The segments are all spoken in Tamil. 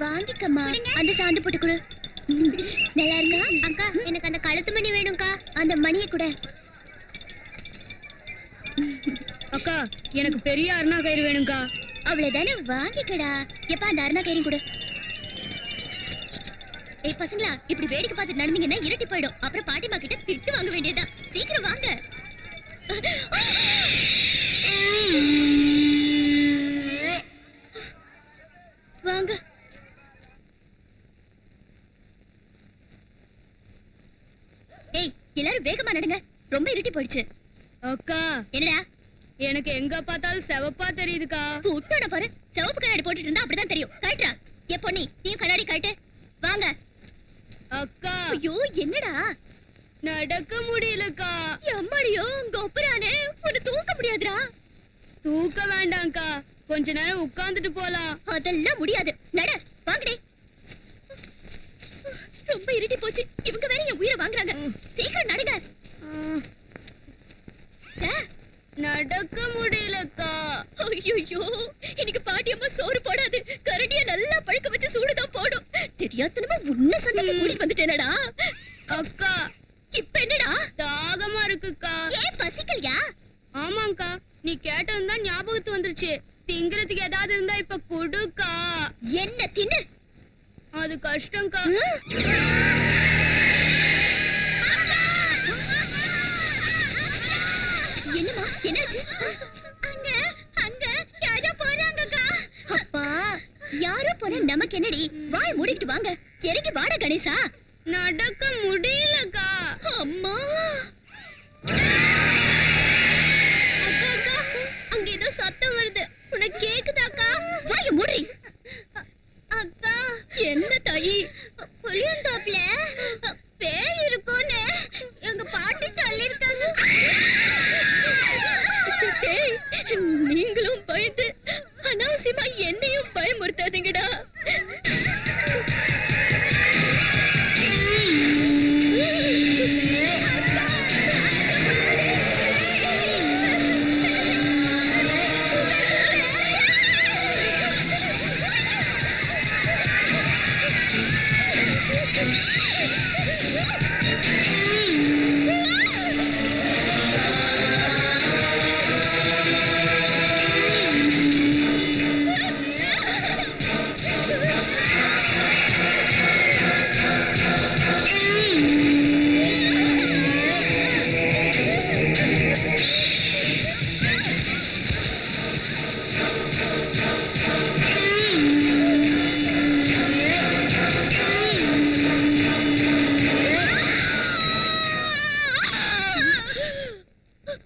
வாங்கிக்கம்மா. அந்த சாந்து போட்டு கொடு. நல்லா இருக்கா? அக்கா எனக்கு அந்த கழுத்து மணி வேணும்க்கா. அந்த மணியை கூட. அக்கா எனக்கு பெரிய அருணா கயிறு வேணும்க்கா. அவ்வளவுதானே, வாங்கிக்கடா. எப்ப அந்த அருணா கயிறு கொடு. ஏய் பசங்களா, இப்படி வேடிக்கை பார்த்து நடந்தீங்கன்னா இருட்டி போயிடும். அப்புறம் பாட்டிமா கிட்ட திட்டு வாங்க வேண்டியதா. சீக்கிரம் வாங்க. வாங்க. ஏய் எல்லாரும் வேகமா நடங்க, ரொம்ப இருட்டி போயிடுச்சு. அக்கா என்னடா? எனக்கு எங்க பார்த்தாலும் செவப்பா தெரியுதுக்கா. புட்டோட பாரு, சிவப்பு கண்ணாடி போட்டுட்டு இருந்தா அப்படிதான் தெரியும். கழட்டா. ஏ பொண்ணி, நீ கண்ணாடி கழட்டு. வாங்க. அக்கா ஐயோ என்னடா? நடக்க முடியலக்கா. அம்மாடியோ, உங்க ஒப்பரானே, உன்னை தூக்க முடியாதுடா. தூக்க வேண்டாம்க்கா, கொஞ்ச நேரம் உட்கார்ந்துட்டு போலாம். அதெல்லாம் முடியாது. நட, வாங்கடே. ரொம்ப இருட்டி போச்சு. இவங்க வேற என் உயிரை வாங்குறாங்க. சீக்கிரம் நடுங்க. நடக்க முடியலக்கா. ஐயோ, இன்னைக்கு பாட்டியம்மா சோறு போடாது. கரடிய நல்லா பழுக்க வச்சு சூடுதான் போடும். தெரியாதனமா உன்ன சொந்தத்தை கூட்டிட்டு வந்துட்டேனடா. அக்கா இப்ப என்னடா? தாகமா இருக்குக்கா. ஏன் பசிக்கலையா? ஆமாங்கா, நீ கேட்டது தான் ஞாபகத்து வந்துருச்சு. திங்கிறதுக்கு ஏதாவது இருந்தா இப்ப கொடுக்கா. என்ன தின்னு? அது கஷ்டம்க்கா. என்னமா என்னாச்சு? அங்க அங்க யாரோ போறாங்கக்கா. அப்பா, யாரோ போனா நமக்கு என்னடி? வாய் மூடிட்டு வாங்க. இறங்கி வாடா கணேசா. நடக்க முடியலக்கா. அம்மா, அக்கா அக்கா, அங்க ஏதோ சத்தம் வருது. உனக்கு கேக்குதாக்கா? வாய மூடி. அக்கா என்ன தாயி? புளியந்தோப்புல பேய் இருக்கும்னு எங்க பாட்டி சொல்லிருக்காங்க. நீங்களும் பயந்து அனாவசியமா என்னையும் பயமுறுத்தாதீங்கடா.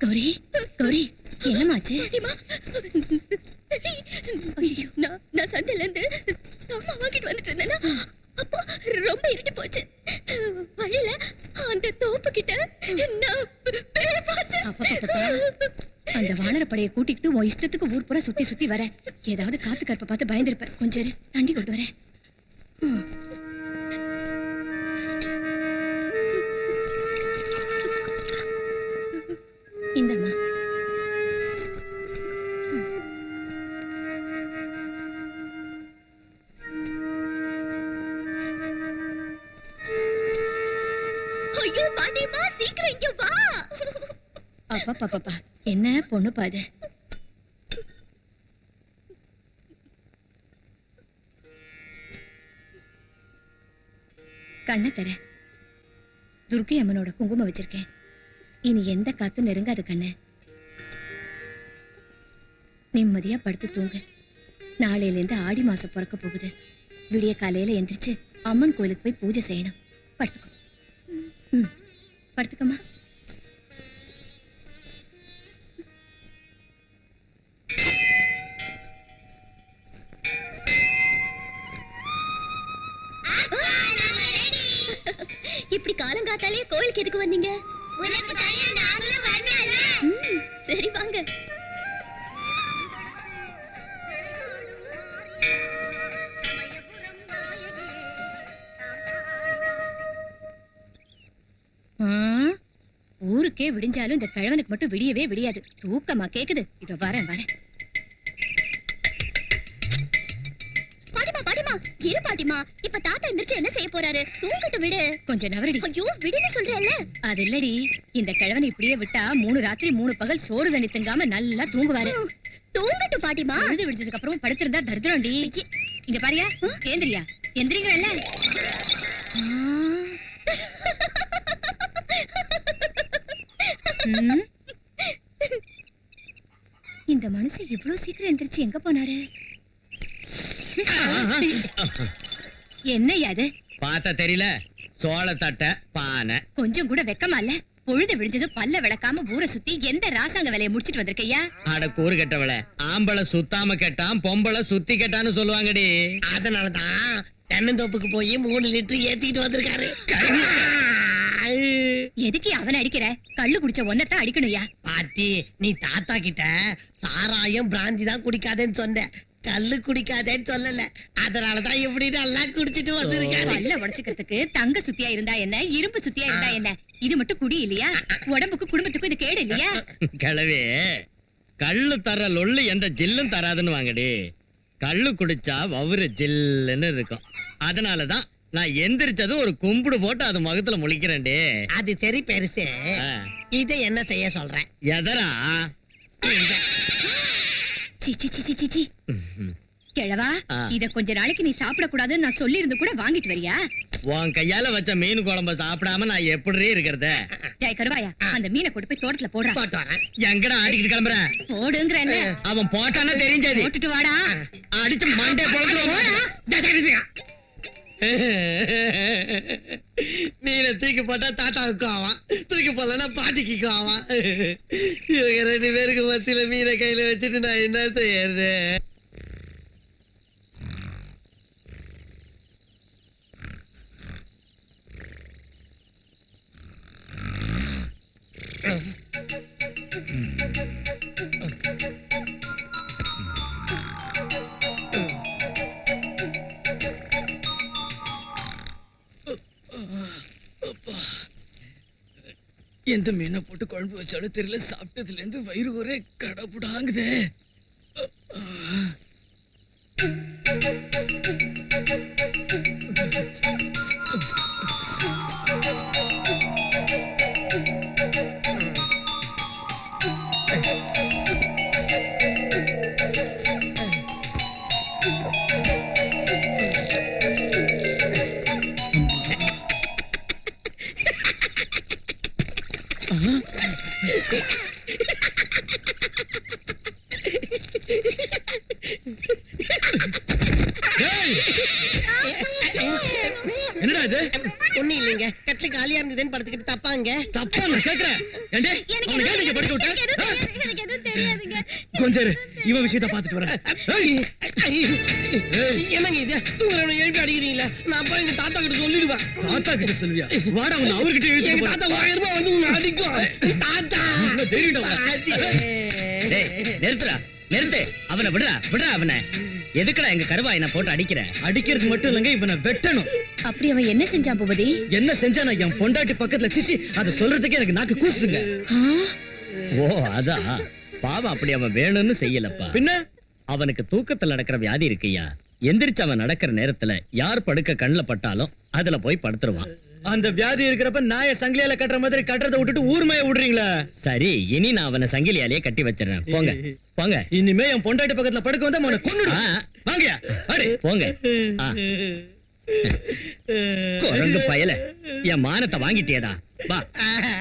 கௌரி, கௌரி, என்னமாச்சு? நான் சந்தையில இருந்து அம்மா வாங்கிட்டு வந்துட்டு இருந்தேன்னா, அப்போ ரொம்ப இருட்டி போச்சு. வழியில அந்த தோப்பு கிட்ட நான் பேய் பார்த்தேன். அந்த வானரப்படையை கூட்டிக்கிட்டு உன் இஷ்டத்துக்கு ஊர் பூரா சுத்தி சுத்தி வர. ஏதாவது காத்து கற்பை பார்த்து பயந்துருப்ப. கொஞ்சம் தண்டி கொண்டு வரேன். ஐயோ பாட்டிமா சீக்கிரம் இங்க வா. அப்பா என்ன பொண்ணு பாது. கண்ணை தர. துர்க்கை அம்மனோட குங்குமம் வச்சிருக்கேன். இனி எந்த காத்தும் நெருங்காது கண்ணு. நிம்மதியா படுத்து தூங்கு. நாளையில இருந்து ஆடி மாசம் பிறக்க போகுது. விடிய காலையில எந்திரிச்சு அம்மன் கோயிலுக்கு போய் பூஜை செய்யணும். படுத்துக்கோ. படுத்துக்கம்மா. இப்படி காலங்காத்தாலே கோயிலுக்கு எதுக்கு வந்தீங்க? உனக்கு தனியா நாங்களும் வரணும்ல. சரி வாங்க. ஊருக்கே விடிஞ்சாலும் இந்த கிழவனுக்கு மட்டும் விடியவே விடியாது. தூக்கமா கேக்குது. இதோ வரேன். பாட்டிமா இரு பாட்டிமா. இப்ப தாத்தா எந்திரிச்சு என்ன செய்ய போறாரு? தூங்கட்டு விடு. கொஞ்சம் நவரடி. ஐயோ விடுன்னு சொல்றேன்ல. அது இல்லடி, இந்த கிழவன் இப்படியே விட்டா 3 ராத்திரி 3 பகல் சோறு தண்ணி திங்காம நல்லா தூங்குவாரு. தூங்கட்டும் பாட்டிமா. பொழுது விடிஞ்சதுக்கு அப்புறம் படுத்திருந்தா தரித்திரம்டி. இங்க பாரியா, ஏந்திரியா, எந்திரிங்கறல்ல. இந்த மனுஷன் இவ்வளவு சீக்கிரம் எந்திரிச்சு எங்க போனாரு? என்னையா அது? பார்த்தா தெரியல, சோள தட்டை பானை. கொஞ்சம் கூட வெக்கமா இல்ல? பொழுது விடிஞ்சதும் பல்ல விளக்காம ஊரை சுத்தி எந்த ராசாங்க வேலையை முடிச்சிட்டு வந்திருக்கையா? அட கூறு கெட்டவள, ஆம்பளை சுத்தாம கெட்டான், பொம்பளை சுத்தி கெட்டான்னு சொல்லுவாங்கடி. அதனாலதான் தென்னந்தோப்புக்கு போய் 3 லிட்டர் ஏத்திட்டு வந்திருக்காரு. எதுக்கு அவனை அடிக்கிற? கள்ளு குடிச்ச ஒன்னதான் அடிக்கணும்யா. பாட்டி, நீ தாத்தா கிட்ட சாராயம் பிராந்தி தான் குடிக்காதேன்னு சொன்ன, கல்லு குடிக்காதேன்னு சொல்லல. அதனாலதான் இப்படி நல்லா குடிச்சிட்டு வந்திருக்காரு. பல்ல உடைச்சுக்கிறதுக்கு தங்க சுத்தியா இருந்தா என்ன, இரும்பு சுத்தியா இருந்தா என்ன? இது மட்டும் குடி இல்லையா? உடம்புக்கு குடும்பத்துக்கும் இது கேடு இல்லையா? கிழவே, கள்ளு தர லொள்ளு எந்த ஜில்லும் தராதுன்னு வாங்கடி. கள்ளு குடிச்சா வவுறு ஜில்லுன்னு இருக்கும். அதனாலதான் நான் எந்திரிச்சதும் ஒரு கும்பிடு போட்டு அது முகத்துல முழிக்கிறேன்டே. அது சரி பெருசு. இதை என்ன செய்ய சொல்றேன்? எதரா கிழவா, இத கொஞ்ச நாளைக்கு நீ சாப்பிட கூடாதுன்னு நான் சொல்லி இருந்து கூட வாங்கிட்டு வரியா? உன் கையால வச்ச மீன் குழம்ப சாப்பிடாம நான் எப்படி இருக்கிறத? ஜெய் கருவாயா, அந்த மீனை கொண்டு போய் தோட்டத்துல போடுறா. போட்டு வரேன். எங்கடா ஆடிக்கிட்டு கிளம்புற? போடுங்கறேன்ல. அவன் போட்டானா தெரிஞ்சது. போட்டுட்டு வாடா. அடிச்சு மண்டே போடுறோம். மீனை தூக்கி போட்டா தாத்தாவுக்கு ஆவான், தூக்கி போடலன்னா பாட்டிக்கு ஆவான். இவங்க 2 பேருக்கு மத்தியில மீனை கையில வச்சுட்டு நான் என்ன செய்யறது? எந்த மீனை போட்டு குழம்பு வச்சாலும் தெரியல, சாப்பிட்டதுல இருந்து வயிறு ஒரே கடப்புடாங்குதே. என்னடா இது? ஒண்ணு இல்லைங்க, கட்டில காலியா இருந்ததுன்னு படுத்துக்கிட்டு தப்பாங்க. தப்பா நான் கேக்குறேன். ஏண்டே, அவனை ஏன் நீங்க படுக்க விட்ட? கொஞ்சம் இரு, இவன் விஷயத்தை பார்த்துட்டு வரேன். என்னங்க இது? தூங்குறவனை எழுப்பி அடிக்கிறீங்களா? நான் போய் எங்க தாத்தா கிட்ட சொல்லிடுவேன். தாத்தா கிட்ட சொல்லுவியா? வாடா, அவனை அவர்கிட்ட எங்க இழுத்து தாத்தா 1000 ரூபாய் வந்து உன்னை அடிக்கும். தாத்தா நிறுத்துறா, நிறுத்து. அவனை விடுறா, விடுறா அவனை. எதுக்குடா எங்க கருவாயனை போட்டு அடிக்கிற? அடிக்கிறது மட்டும் இல்லங்க, இவனை வெட்டணும். அப்படி அவன் என்ன செஞ்சான் பூபதி? என்ன செஞ்சா? நான் என் பொண்டாட்டி பக்கத்துல சிச்சி அதை சொல்றதுக்கு எனக்கு நாக்கு கூசுங்க. ஓ அதா, பாவம் அப்படி அவன் வேணும்னு செய்யலப்பா. பின்ன அவனுக்கு தூக்கத்துல நடக்கிற வியாதி இருக்குயா. எந்திரிச்சு அவன் நடக்கிற நேரத்துல யார் படுக்க கண்ணுல பட்டாலும் அதுல போய் படுத்துருவான். அந்த வியாதி இருக்கிறப்ப நாய சங்கிலியால கட்டுற மாதிரி கட்டுறதை விட்டுட்டு ஊர்மைய விடுறீங்களா? சரி, இனி நான் அவனை சங்கிலியாலேயே கட்டி வச்சிடறேன். போங்க போங்க. இனிமே என் பொண்டாட்டி பக்கத்துல படுக்க வந்தா உன்னை கொன்னுடு. வாங்கயா அடி போங்க. குரங்கு பயல, என் மானத்தை வாங்கிட்டியடா. வா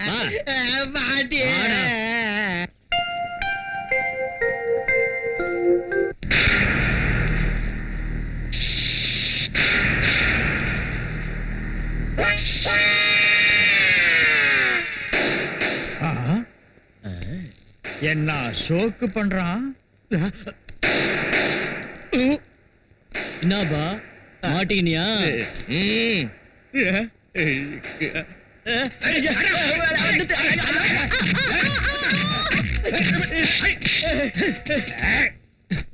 வா. பாட்டி. வாடா. என்ன ஷோக்கு பண்றான்? என்னப்பா மாட்டிக்கினியா?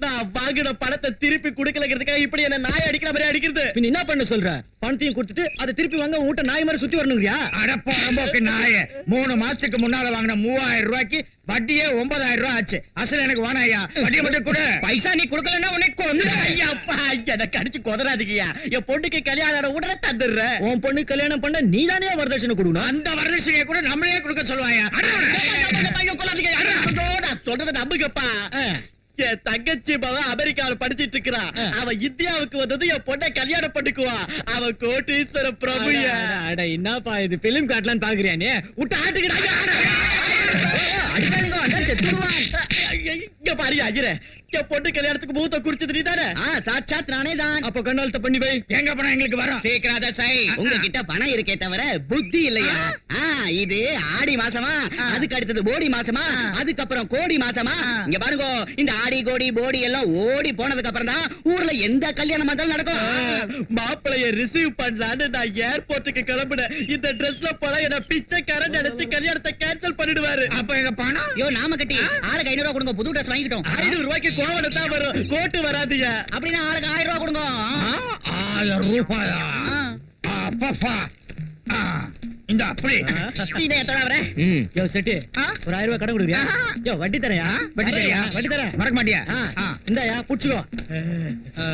நான் வாங்கின பணத்தை திருப்பி குடுக்கலங்கிறதுக்காக இப்படி என்ன நாய் அடிக்கிற மாதிரி அடிக்கிறது. நீ என்ன பண்ண சொல்ற? பணத்தையும் கொடுத்துட்டு அதை திருப்பி வாங்க உன்கிட்ட நாய் மாதிரி சுத்தி வரணுங்கிறியா? அடப்போக்கு நாய 3 மாசத்துக்கு முன்னால வாங்கின 3000 ரூபாய்க்கு வட்டியே 9000 ரூபாய் ஆச்சு. அசல் எனக்கு வேணாயா, வட்டியை மட்டும் கொடு. பைசா நீ குடுக்கலன்னா உனக்கு ஐயாப்பா எனக்கு அடிச்சு கொதறாதீங்கயா. என் பொண்ணுக்கு கல்யாணம் உடனே தந்துடுறேன். உன் பொண்ணு கல்யாணம் பண்ண நீ தானே வரதட்சணை கொடுக்கணும். அந்த வரதட்சணையை கூட நம்மளே கொடுக்க சொல்லுவாயா? நான் சொல்றதை நம்புங்கப்பா. என் தங்கச்சி மகன் அமெரிக்காவில் படிச்சிட்டு இருக்கிறா. அவன் இந்தியாவுக்கு வந்தது என் பொண்ணை கல்யாணம் பண்ணிக்குவா. அவன் கோட்டீஸ்வர பிரபுயா. என்னப்பா இது பிலிம் காட்டலான்னு பாக்குறியா? நீ விட்டு ஆட்டுக்கிறாங்க. இங்க பாரு ஆகிறேன். என் பொண்ணு கல்யாணத்துக்கு மூத்த குறிச்சது நீ தானே? சாட்சாத் நானே தான். அப்ப கண்ணாலத்தை பண்ணி வை. எங்க பணம் எங்களுக்கு வரும்? சீக்கிராத சை. உங்ககிட்ட பணம் இருக்கே தவிர புத்தி இல்லையா? இது ஆடி மாசமா, அதுக்கு அடுத்தது போடி மாசமா, அதுக்கப்புறம் கோடி மாசமா. இங்க பாருங்க, இந்த ஆடி கோடி போடி எல்லாம் ஓடி போனதுக்கு அப்புறம் தான் ஊர்ல எந்த கல்யாணம் வந்தாலும் நடக்கும். மாப்பிளைய ரிசீவ் பண்ணலான்னு நான் ஏர்போர்ட்டுக்கு கிளம்பினேன். இந்த ட்ரெஸ்ல போல என்ன பிச்சைக்காரன் நினைச்சு கல்யாணத்தை கேன்சல் பண்ணிடுவாரு. அப்ப எங்க பணம்? ஐயோ நாம கட்டி ஆளுக்கு 500 ரூபாய் கொடுங்க, புது ட்ரெஸ் வாங்கிட்டோம். 500 ரூபாய்க்கு கோவணம் தான் வரும், கோட்டு வராதீங்க. அப்படின்னா ஆளுக்கு 1000 ரூபாய் கொடுங்க. 1000 ரூபாயா? அப்பா இந்த அப்படி நீ எத்தனை வர? யோ செட்டு, ஒரு 1000 ரூபாய் கடன் கொடுக்குறியா? யோ வட்டி தரையா? வட்டி தரியா? வட்டி தரேன். மறக்க மாட்டியா? இந்தாயா புடிச்சுக்கோ.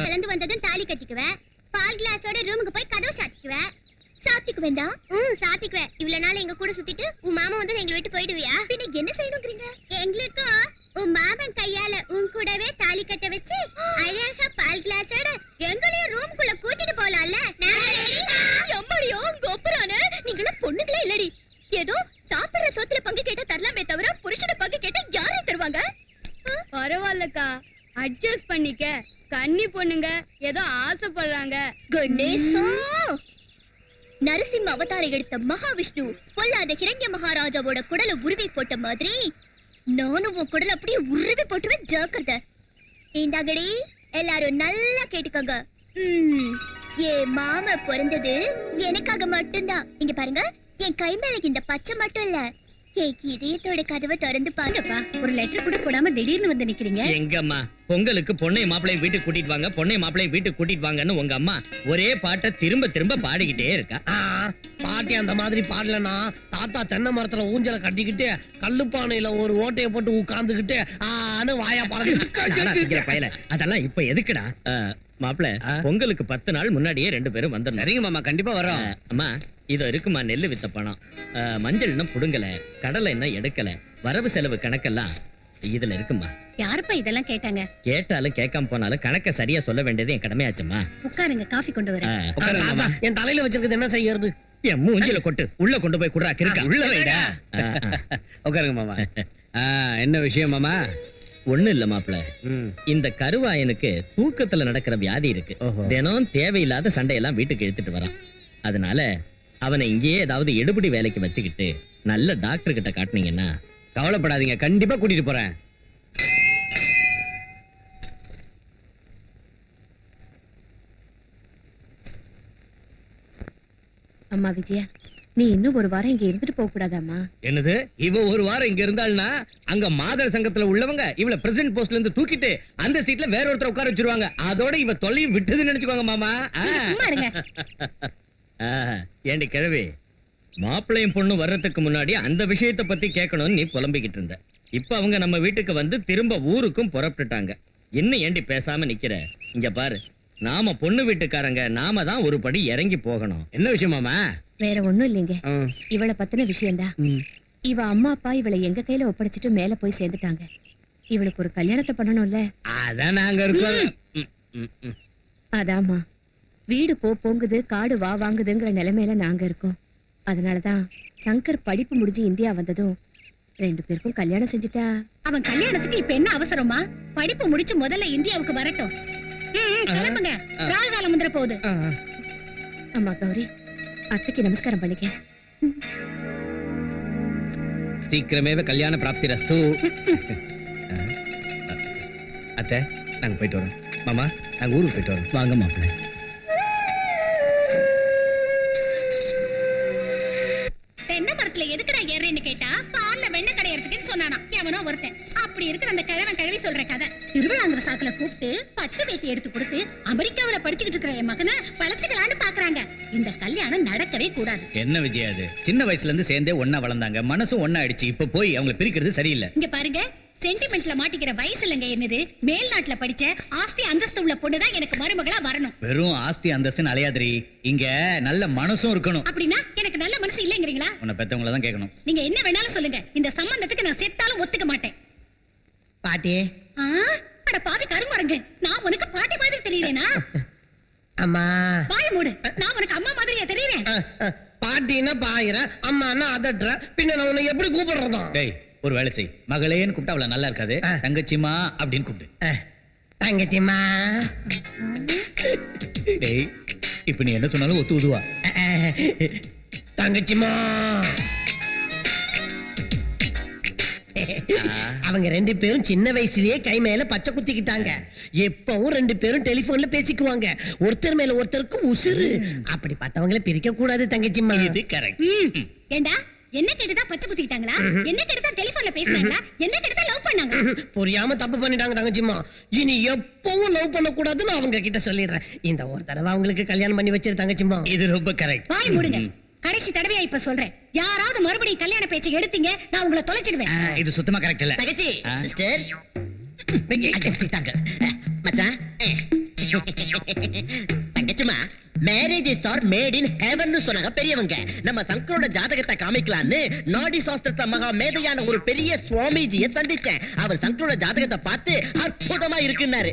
கலந்து வந்ததும் தாலி கட்டிக்குவேன். பால் கிளாஸோட ரூமுக்கு போய் கதவு சாத்திக்குவேன். சாத்திக்குவேண்டா? சாத்திக்குவேன். இவ்வளவு நாள் எங்க கூட சுத்திட்டு உன் மாமா வந்து எங்களை விட்டு போயிடுவியா? பின்ன என்ன செய்யணுங்கிறீங்க? எங்களுக்கும் உன் மாமன் கையால உன் கூடவே தாலி கட்ட வச்சு அழகா பால் கிளாஸோட எங்களையும் ரூமுக்குள்ள கூட்டிட்டு போலாம்ல? எம்மடியோ கோபுரானே, நீங்களும் பொண்ணுங்களே இல்லடி. ஏதோ சாப்பிடுற சொத்துல பங்கு கேட்டா தரலாமே தவிர புருஷன பங்கு கேட்டா யாரே தருவாங்க? பரவாயில்லக்கா, அட்ஜஸ்ட் பண்ணிக்க. கன்னி பொண்ணுங்க ஏதோ ஆசைப்படுறாங்க. கணேசா, நரசிம்ம அவதாரம் எடுத்த மகாவிஷ்ணு பொல்லாத கிரண்ய மகாராஜாவோட குடலை உருவி போட்ட மாதிரி நானும் உன் குடலை அப்படியே உருவி போட்டுவேன். ஜாக்கிரதை. இந்தாங்கடி, எல்லாரும் நல்லா கேட்டுக்கோங்க. என் மாமா பிறந்தது எனக்காக மட்டும்தான். இங்க பாருங்க, என் கை மேல இந்த பச்சை மட்டும் இல்ல, என் இதயத்தோட கதவை திறந்து பாருங்கப்பா. ஒரு லெட்டர் கூட போடாம திடீர்னு வந்து நிக்கிறீங்க. எங்கம்மா பொங்கலுக்கு பொண்ணை மாப்பிளையும் வீட்டுக்கு கூட்டிட்டு வாங்க, பொண்ணை மாப்பிளையும் வீட்டுக்கு கூட்டிட்டு வாங்கன்னு உங்க அம்மா ஒரே பாட்டை திரும்ப திரும்ப பாடிக்கிட்டே இருக்கா. பாட்டி அந்த மாதிரி பாடலனா தாத்தா தென்னை மரத்துல ஊஞ்சல கட்டிக்கிட்டு கல்லுப்பானையில ஒரு ஓட்டையை போட்டு உட்கார்ந்துகிட்டு வாயா பாடுங்க பயல. அதெல்லாம் இப்ப எதுக்குடா? மாப்பிள, பொங்கலுக்கு 10 நாள் முன்னாடியே 2 பேரும் வந்துடணும். சரிங்க மாமா, கண்டிப்பா வரோம். அம்மா இதோ இருக்குமா நெல்லு வித்த பணம், மஞ்சள் இன்னும் புடுங்கல, கடலை இன்னும் எடுக்கல, வரவு செலவு கணக்கெல்லாம் இதுல இருக்குமா. யாருப்பா இதெல்லாம் கேட்டாங்க? கேட்டாலும் கேட்காம போனாலும் கணக்க சரியா சொல்ல வேண்டியது என் கடமையாச்சுமா. உட்காருங்க, காஃபி கொண்டு வரேன். என் தலையில வச்சிருக்கிறது என்ன செய்யறது? என் மூஞ்சில கொட்டு, உள்ள கொண்டு போய் குடுறா கிறுக்கா. உள்ள வைடா. உட்காருங்க மாமா. என்ன விஷயம் மாமா? ஒண்ணு இல்ல மாப்பிள, இந்த கருவாயனுக்கு தூக்கத்துல நடக்கிற வியாதி இருக்கு. தினம் தேவையில்லாத சண்டையெல்லாம் வீட்டுக்கு எடுத்துட்டு வரான். அதனால அவனை இங்கேயே ஏதாவது எடுபடி வேலைக்கு வச்சுக்கிட்டு நல்ல டாக்டர் கிட்ட காட்டினீங்கன்னா. கவலைப்படாதீங்க, கண்டிப்பா கூட்டிட்டு போறேன். அம்மா விஜயா, நீ இன்னும் ஒரு வாரம் இங்க இருந்துட்டு போக கூடாதாம்மா? என்னது, இவ ஒரு வாரம் இங்க இருந்தாள்னா அங்க மாதர் சங்கத்துல உள்ளவங்க இவள பிரசிடென்ட் போஸ்ட்ல இருந்து தூக்கிட்டு அந்த சீட்ல வேற ஒருத்தர் உட்கார வச்சிருவாங்க. அதோட இவ தொல்லையும் விட்டதுன்னு நினைச்சுக்கோங்க மாமா. நீங்க சும்மா இருங்க. ஏண்டி கிழவி, மாப்பிள்ளையும் பொண்ணு வர்றதுக்கு முன்னாடி அந்த விஷயத்தை பத்தி கேட்கணும்னு நீ புலம்பிக்கிட்டு இருந்த. இப்ப அவங்க நம்ம வீட்டுக்கு வந்து திரும்ப ஊருக்கும் புறப்பட்டுட்டாங்க. இன்னும் ஏண்டி பேசாம நிக்கிற? இங்க பாரு, நாம பொண்ணு வீட்டுக்காரங்க, நாம தான் ஒரு படி இறங்கி போகணும். என்ன விஷயம் மாமா? வேற ஒண்ணும் இல்லைங்க. இவளை பத்தின விஷயம்தான். இவ அம்மா அப்பா இவளை எங்க கையில ஒப்படைச்சிட்டு மேல போய் சேர்ந்துட்டாங்க. இவளுக்கு ஒரு கல்யாணத்தை பண்ணணும்ல. அதான் நாங்க இருக்கோம். அதாம்மா, வீடு போங்குது, காடு வாங்குதுங்கிற நிலைமையில நாங்க இருக்கோம். அதனாலதான் சங்கர் படிப்பு முடிஞ்சு இந்தியா வந்ததும் 2 பேருக்கும் கல்யாணம் செஞ்சுட்டா. அவன் கல்யாணத்துக்கு இப்ப என்ன அவசரமா? படிப்பு முடிச்சு முதல்ல இந்தியாவுக்கு வரட்டும். கிளம்புங்க, ராகு காலம் வந்துட போகுது. அம்மா கௌரி, அத்தைக்கு நமஸ்காரம் பண்ணிக்க. சீக்கிரமே கல்யாண பிராப்தி ரஸ்து. அத்தை, நாங்க போயிட்டு வரோம். மாமா, நாங்க ஊருக்கு போயிட்டு வரோம். வாங்க மாப்பிள்ளை. தென்னை மரத்துல எதுக்குடா ஏறேன்னு கேட்டா பால்ல வெண்ணெய் கடையறதுக்குன்னு சொன்னானா எவனோ ஒருத்தன். அப்படி இருக்கிற அந்த கிழவி சொல்ற கதை திருவிழாங்கிற சாக்குல கூப்பிட்டு பட்டு வேட்டி எடுத்து கொடுத்து அமெரிக்காவில படிச்சுக்கிட்டு இருக்கிற என் மகனை பழச்சுக்கலான்னு பாக்குறாங்க. இந்த கல்யாணம் நடக்கவே கூடாது. என்ன விஜய் அது? சின்ன வயசுல இருந்து சேர்ந்தே ஒண்ணா வளர்ந்தாங்க, மனசும் ஒண்ணா ஆயிடுச்சு. இப்ப போய் அவங்களை பிரிக்கிறது சரியில்லை. இங்க பாருங்க, சென்டிமெண்ட்ல மாட்டிக்கிற வயசு இல்லங்க என்னது. மேல்நாட்டுல படிச்ச ஆஸ்தி அந்தஸ்து உள்ள பொண்ணுதான் எனக்கு மருமகளா வரணும். வெறும் ஆஸ்தி அந்தஸ்துன்னு அலையாதிரி. இங்க நல்ல மனசும் இருக்கணும். அப்படின்னா எனக்கு நல்ல மனசு இல்லைங்கிறீங்களா? உன்னை பெத்தவங்கள தான் கேட்கணும். நீங்க என்ன வேணாலும் சொல்லுங்க, இந்த சம்பந்தத்துக்கு நான் செத்தாலும் ஒத்துக்க மாட்டேன். பாட்டி, அட பாவி கருமரங்க, நான் உனக்கு பாட்டி மாதிரி தெரியறேனா? அம்மா வாய் மூடு, நான் உனக்கு அம்மா மாதிரியா தெரியறேன்? பாட்டின்னா பாயிர, அம்மான்னா அதட்டுற, பின்ன நான் உன்னை எப்படி கூப்பிடுறதோ? டேய், ஒரு வேலை செய். மகளேன்னு கூப்பிட்டா அவளை நல்லா இருக்காது. தங்கச்சிமா அப்படின்னு கூப்பிட்டு. தங்கச்சிம்மா. டேய், இப்ப நீ என்ன சொன்னாலும் ஒத்து உதுவா. தங்கச்சிம்மா. அவங்க 2 பேரும் சின்ன வயசுலயே கை மேல பச்சை குத்திக்கிட்டாங்க. எப்பவும் 2 பேரும் டெலிபோன்ல பேசிக்குவாங்க. ஒருத்தர் மேல ஒருத்தருக்கு உசுறு. அப்படிப்பட்டவங்களை பிரிக்க கூடாது தங்கச்சிம்மா. இது கரெக்ட். ஏண்டா, என்ன கேட்டுதான் பச்சை குத்திக்கிட்டாங்களா? என்ன கேட்டுதான் டெலிபோன்ல பேசினாங்களா? என்ன கேட்டுதான் லவ் பண்ணாங்க? புரியாம தப்பு பண்ணிட்டாங்க தங்கச்சிம்மா. இனி எப்பவும் லவ் பண்ண கூடாதுன்னு அவங்க கிட்ட சொல்லிடுறேன். இந்த ஒரு தடவை அவங்களுக்கு கல்யாணம் பண்ணி வச்சிரு தங்கச்சிம்மா. இது ரொம்ப கரெக்ட். வாய் மூடுங்க. கடைசி தடவையா இப்ப சொல்றேன், யாராவது மறுபடியும் கல்யாண பேச்சை எடுத்தீங்க, நான் உங்களை தொலைச்சிடுவேன். இது சுத்தமா கரெக்ட் இல்ல. தங்கச்சி, சிஸ்டர். தாங்க மச்சான். தங்கச்சிமா, marriage is are made in heaven சொன்னாங்க பெரியவங்க. நம்ம சங்கரோட ஜாதகத்தை காமிக்கலான்னு நாடி சாஸ்திரத்துல மகா மேதையான ஒரு பெரிய சுவாமிஜியை சந்திச்சேன். அவர் சங்கரோட ஜாதகத்தை பார்த்து அற்புதமா இருக்குன்னாரு.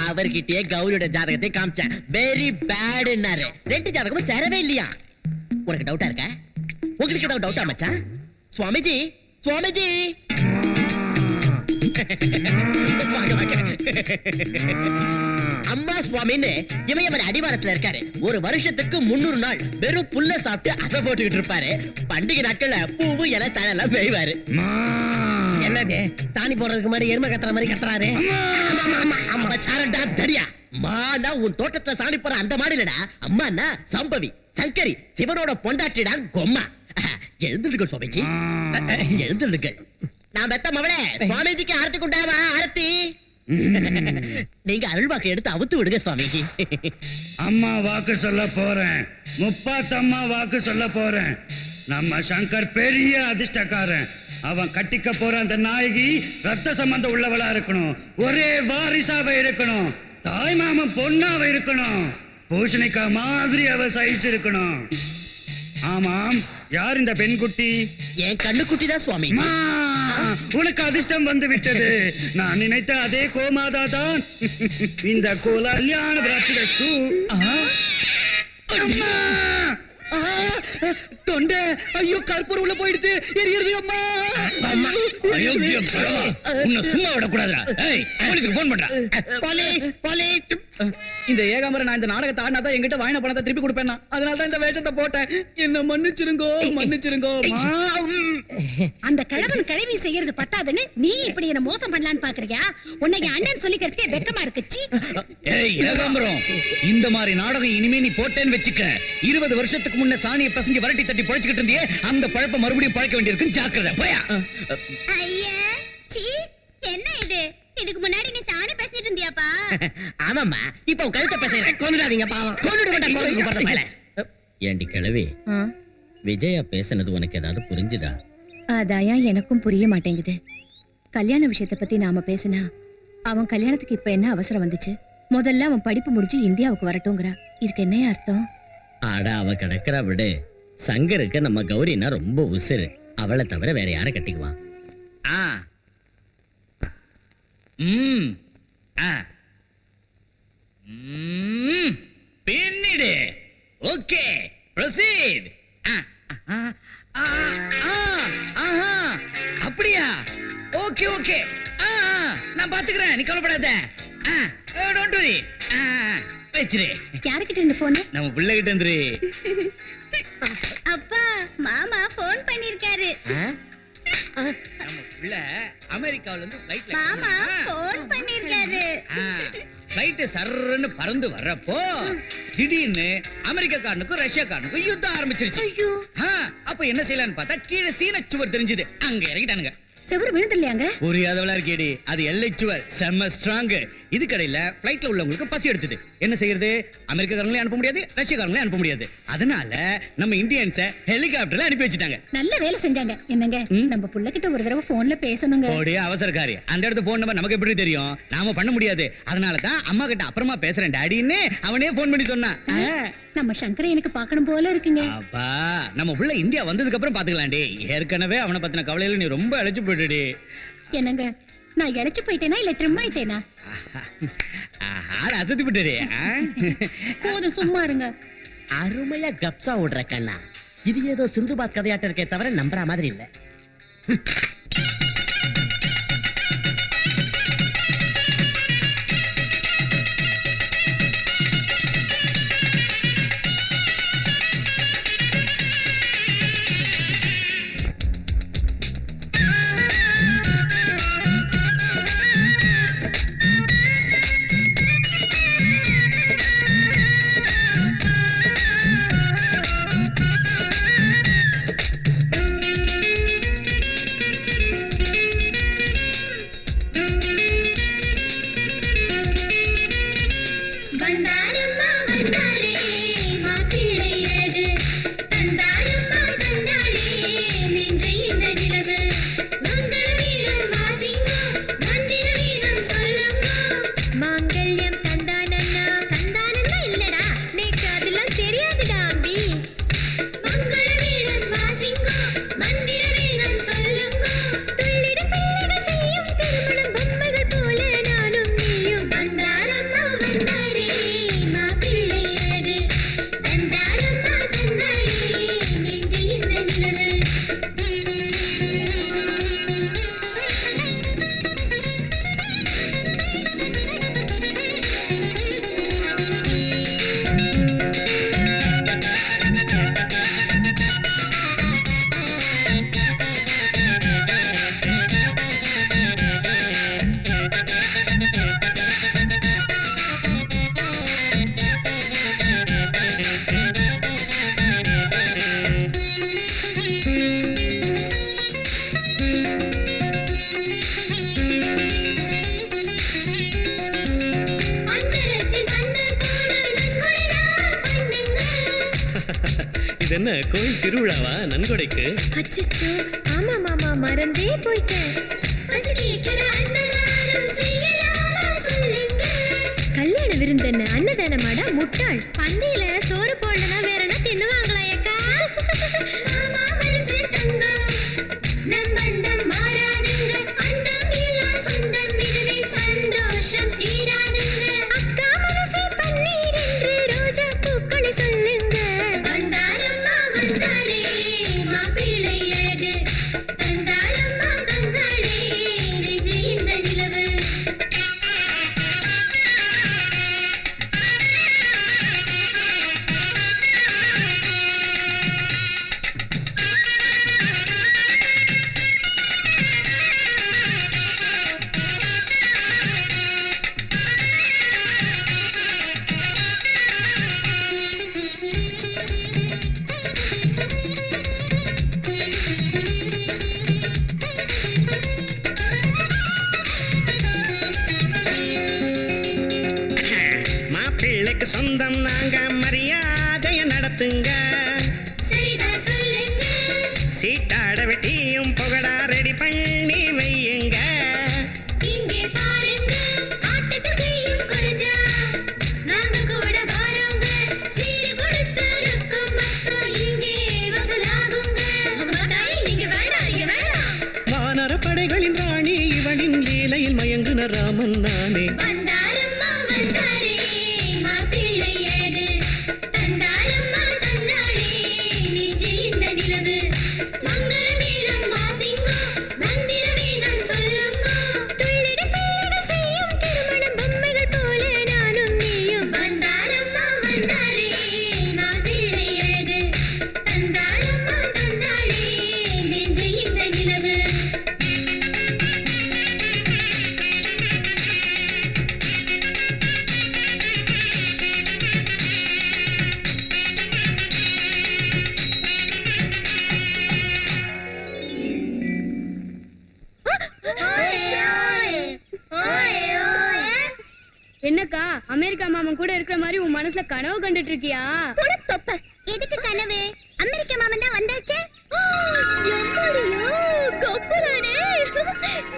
அவர்கிட்டயே கௌரியோட ஜாதகத்தை காமிச்சேன். வெரி பேட்னாரு. 2 ஜாதகமும் சேரவே இல்லையா? உனக்கு டவுட்டா இருக்கா? உங்களுக்கு ஏதாவது டவுட்டா மச்சான்? சுவாமிஜி, சுவாமிஜி. அம்மா சுவாமின்னு இமயமலை அடிவாரத்துல இருக்காரு. ஒரு வருஷத்துக்கு 300 நாள் வெறும் புல்ல சாப்பிட்டு அசை போட்டுக்கிட்டு இருப்பாரு. பண்டிகை நாட்கள்ல பூவு இலை தழெல்லாம் மேய்வாரு. என்னது சாணி போடுறதுக்கு முன்னாடி எருமை கத்துற மாதிரி கத்துறாரு? தடியா மானா உன் தோட்டத்துல சாணி போற அந்த மாடு இல்லடா. அம்மானா சம்பவி, சங்கரி, சிவனோட பொண்டாட்டிடா கொம்மா. எழுந்துடுங்கள் சுவாமிஜி, எழுந்துடுங்கள். நான் பெத்த மவளே, சுவாமிஜிக்கு ஆரத்தி கொண்டாவா? ஆரத்தி. நீங்க அருள்வாக்கு எடுத்து அவுத்து விடுங்க சுவாமிஜி. அம்மா வாக்கு சொல்ல போறேன். 30 அம்மா வாக்கு சொல்ல போறேன். நம்ம சங்கர் பெரிய அதிர்ஷ்டக்காரன். அவன் கட்டிக்க போற அந்த நாயகி ரத்த சம்பந்தம் உள்ளவளா இருக்கணும். ஒரே வாரிசாவ இருக்கணும். தாய் மாமன் பொண்ணாவ இருக்கணும். பூஷணிக்கா மாதிரி அவ சைஸ் இருக்கணும். ஆமாம், யார் இந்த பெண்குட்டி? என் கண்ணுக்குட்டி தான் சுவாமி. உனக்கு அதிர்ஷ்டம் வந்து விட்டது. நான் நினைத்த அதே கோமாதா தான் இந்த கல்யாண பிராப்தி. தொண்டை ஐயோ, கற்பூரம் உள்ள போயிடுது, எரியுது அம்மா. அயோக்கியம் பரவா, உன்னை சும்மா விடக்கூடாதுடா. ஏய், போலீஸ்க்கு ஃபோன் பண்றா. Police, police. இந்த ஏகாம்பரம் நான் இந்த நாடகத்தை ஆடினா தான் என்கிட்ட வாங்கின பணத்தை திருப்பி கொடுப்பேன். அதனால தான் இந்த வேஷத்தை போட்டேன். என்ன மன்னிச்சிருங்கோ, மன்னிச்சிருங்கோ. அந்த கிழவன் கிழவி செய்யறது பத்தாதுன்னு நீ இப்படி என்ன மோசம் பண்ணலான்னு பாக்குறியா? உன்னை அண்ணன் சொல்லிக்கிறதுக்கே வெக்கமா இருக்குச்சு. ஏய் ஏகாம்பரம், இந்த மாதிரி நாடகம் இனிமே நீ போட்டேன்னு வெச்சுக்க. 20 வருஷத்துக்கு முன்ன சாணியை பசஞ்சு வரட்டி தட்டி பழச்சிக்கிட்டு இருந்தியே, அந்த பழப்ப மறுபடியும் பழக்க வேண்டியிருக்கு. ஜாக்கிரதை, போயா. ஐயா, சீ, என்ன இது? இதுக்கு முன்னாடி நீ சாணி பேசிட்டு இருந்தியாப்பா? ஆமாம்மா, இப்ப கழுத்தை பேசுறேன். கொன்னுடாதீங்க பாவம். கொன்னுடுவேன். ஏண்டி கிழவி, விஜயா பேசுனது உனக்கு ஏதாவது புரிஞ்சுதா? அதாயா எனக்கும் புரிய மாட்டேங்குது. கல்யாண விஷயத்தை பத்தி நாம பேசினா அவன் கல்யாணத்துக்கு இப்ப என்ன அவசரம் வந்துச்சு? முதல்ல அவன் படிப்பு முடிச்சு இந்தியாவுக்கு வரட்டும்ங்கறா. இதுக்கு என்ன அர்த்தம்? ஆடா, அவ கிடக்குறா விடு. சங்கருக்கு நம்ம கௌரினா ரொம்ப உசுரு. அவளை தவிர வேற யாரை கட்டிக்குவான்? ஆ ம் ஆ ம் பின்னிடு. Okay proceed. அப்படியா? Okay okay. நான் பாத்துக்கிறேன், நீ கவலைப்படாத. Don't worry. வெச்சிரு. யார்கிட்ட இந்த போன்? நம்ம பிள்ளை கிட்ட இருந்து. அப்பா மாமா ஃபோன் பண்ணிருக்காரு. நம்ம பிள்ளை அமெரிக்காவுல இருந்து ஃளைட்ல மாமா ஃபோன் பண்ணிருக்காரு. ஃளைட் சர்றன்னு பறந்து வர்றப்போ திடீர்னு அமெரிக்காக்காரனுக்கும் ரஷ்யாக்காரனுக்கும் யுத்தம் ஆரம்பிச்சிருச்சு. அப்ப என்ன செய்யலாம்னு பார்த்தா கீழே சீன சுவர் தெரிஞ்சது. அங்க இறங்கிட்டானுங்க. செவரு விழுந்துலையாங்க? புரியாதவளா இருக்கேடி, அது எல்லை சுவர் செம்ம ஸ்ட்ராங். இது கடையில ஃளைட்ல உள்ளவங்களுக்கு பசி எடுத்தது. என்ன செய்யறது? அமெரிக்காக்காரங்களே அனுப்ப முடியாது, ரஷ்யாக்காரங்களே அனுப்ப முடியாது. அதனால நம்ம இந்தியன்ஸ ஹெலிகாப்டர்ல அனுப்பி வச்சுட்டாங்க. நல்ல வேலை செஞ்சாங்க. என்னங்க நம்ம புள்ள கிட்ட ஒரு தடவை போன்ல பேசணுங்க. ஓடி அவசரக்காரி. அந்த இடத்து போன் நம்பர் நமக்கு எப்படி தெரியும்? நாம பண்ண முடியாது. அதனால தான் அம்மா கிட்ட அப்புறமா பேசுறேன் டாடின்னு அவனே போன் பண்ணி சொன்னான். நம்ம சங்கரை எனக்கு பார்க்கணும் போல இருக்குங்க. அப்பா நம்ம புள்ள இந்தியா வந்ததுக்கு அப்புறம் பாத்துக்கலாம்டி. ஏற்கனவே அவனை பத்தின கவலையில நீ ரொம்ப அழைச்சு போயிடுடி. என்னங்க நான் இழைச்சு போயிட்டேனா இல்ல ட்ரிம் ஆயிட்டேனா? ஆள் அசத்தி விட்டுடி. போதும் சும்மா இருங்க. அருமையா கப்சா ஓடுற கண்ணா. இது ஏதோ சிந்துபாத் கதையாட்ட இருக்கே தவிர நம்புற மாதிரி இல்ல. இது என்ன கோயில் திருவிழாவா நன்கொடைக்கு? அச்சச்சோ ஆமா மாமா மறந்தே போயிட்டேன். கல்யாண விருந்தன அன்னதானமாடா முட்டாள். பந்தியில சோறு போடலனா வேற என்ன தின்னுவாங்களா அக்கா? மாமா மனசு தங்கம் நம் பந்தம் மாறாதுங்க. அண்டம் இல்லா சொந்தம் இதுவே சந்தோஷம் தீராதுங்க. அக்கா மனசு பன்னீர் என்று ரோஜா பூக்களை சொல்லுங்க. வந்தாரம்மா வந்தாரே மாப்பிள்ளை அழகு தந்தாளம்மா தந்தாளே நெஞ்சு இந்த நிலவு. மாப்பிள்ளைக்கு சொந்தம் நாங்க மரியாதைய நடத்துங்க. சீட்டாட வெட்டியும் புகழா ரெடி பண்ணி வையுங்க. இங்கே பாருங்க ஆட்டத்துக்கையும் குறைஞ்சா நாங்க கூட வாரோங்க. சீரு கொடுத்து இருக்கும் மக்கள் இங்கே அமெரிக்கா மாமன் கூட இருக்கிற மாதிரி உன் மனசுல கனவு கண்டுட்டு இருக்கியா? தொப்ப எதுக்கு கனவு? அமெரிக்க மாமன் தான் வந்தாச்சு. கொப்புரானே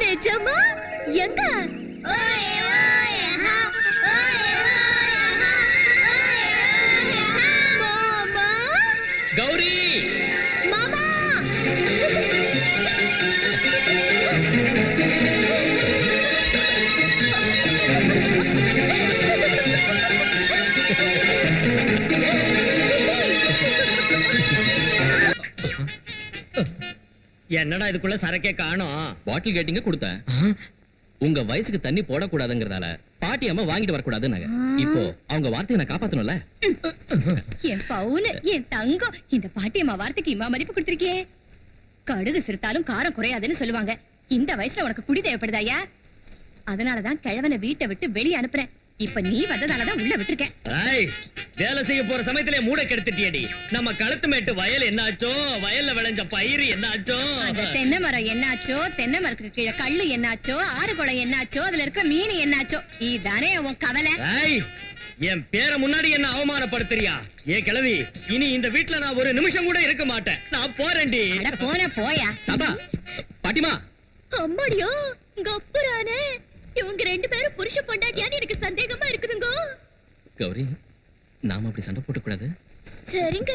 நிஜமா? எங்க? மாமா கௌரி மாமா என்னடா இதுக்குள்ள சரக்கே காணோம்? பாட்டில் கேட்டிங்க கொடுத்தேன். உங்க வயசுக்கு தண்ணி போடக்கூடாதுங்கிறதால பாட்டி அம்மா வாங்கிட்டு வரக்கூடாதுன்னாங்க. இப்போ அவங்க வார்த்தையை நான் காப்பாத்தணும்ல. என் பவுனு, என் தங்கம், இந்த பாட்டியம்மா வார்த்தைக்கு இம்மா மதிப்பு கொடுத்திருக்கியே. கடுகு சிறுத்தாலும் காரம் குறையாதுன்னு சொல்லுவாங்க. இந்த வயசுல உனக்கு குடி தேவைப்படுதாயா? அதனாலதான் கிழவனை வீட்டை விட்டு வெளியே அனுப்புறேன். இப்ப நீ வந்ததாலதான் உள்ள விட்டுருக்கேன். ஏய், வேலை செய்ய போற சமயத்திலே மூட கெடுத்துட்டியடி. நம்ம களத்து மேட்டு வயல் என்னாச்சோ, வயல்ல விளைஞ்ச பயிர் என்னாச்சோ, அந்த தென்னை மரம் என்னாச்சோ, தென்னை மரத்துக்கு கீழே கல்லு என்னாச்சோ, ஆறு குளம் என்னாச்சோ, அதுல இருக்கிற மீன் என்னாச்சோ, இதானே உன் கவலை. ஏய், என் பேரை முன்னாடி என்ன அவமானப்படுத்துறியா? ஏ கிழவி, இனி இந்த வீட்டுல நான் ஒரு நிமிஷம் கூட இருக்க மாட்டேன். நான் போறேன்டி. அட போன போயா. தாத்தா, பாட்டிமா, அம்மாடியோ கொப்புரானே. இவங்க ரெண்டு பேரும் புருஷ பொண்டாட்டியான்னு எனக்கு சந்தேகமா இருக்குதுங்க. கௌரி, நாம அப்படி சண்டை போட்டு கூடாது. சரிங்க.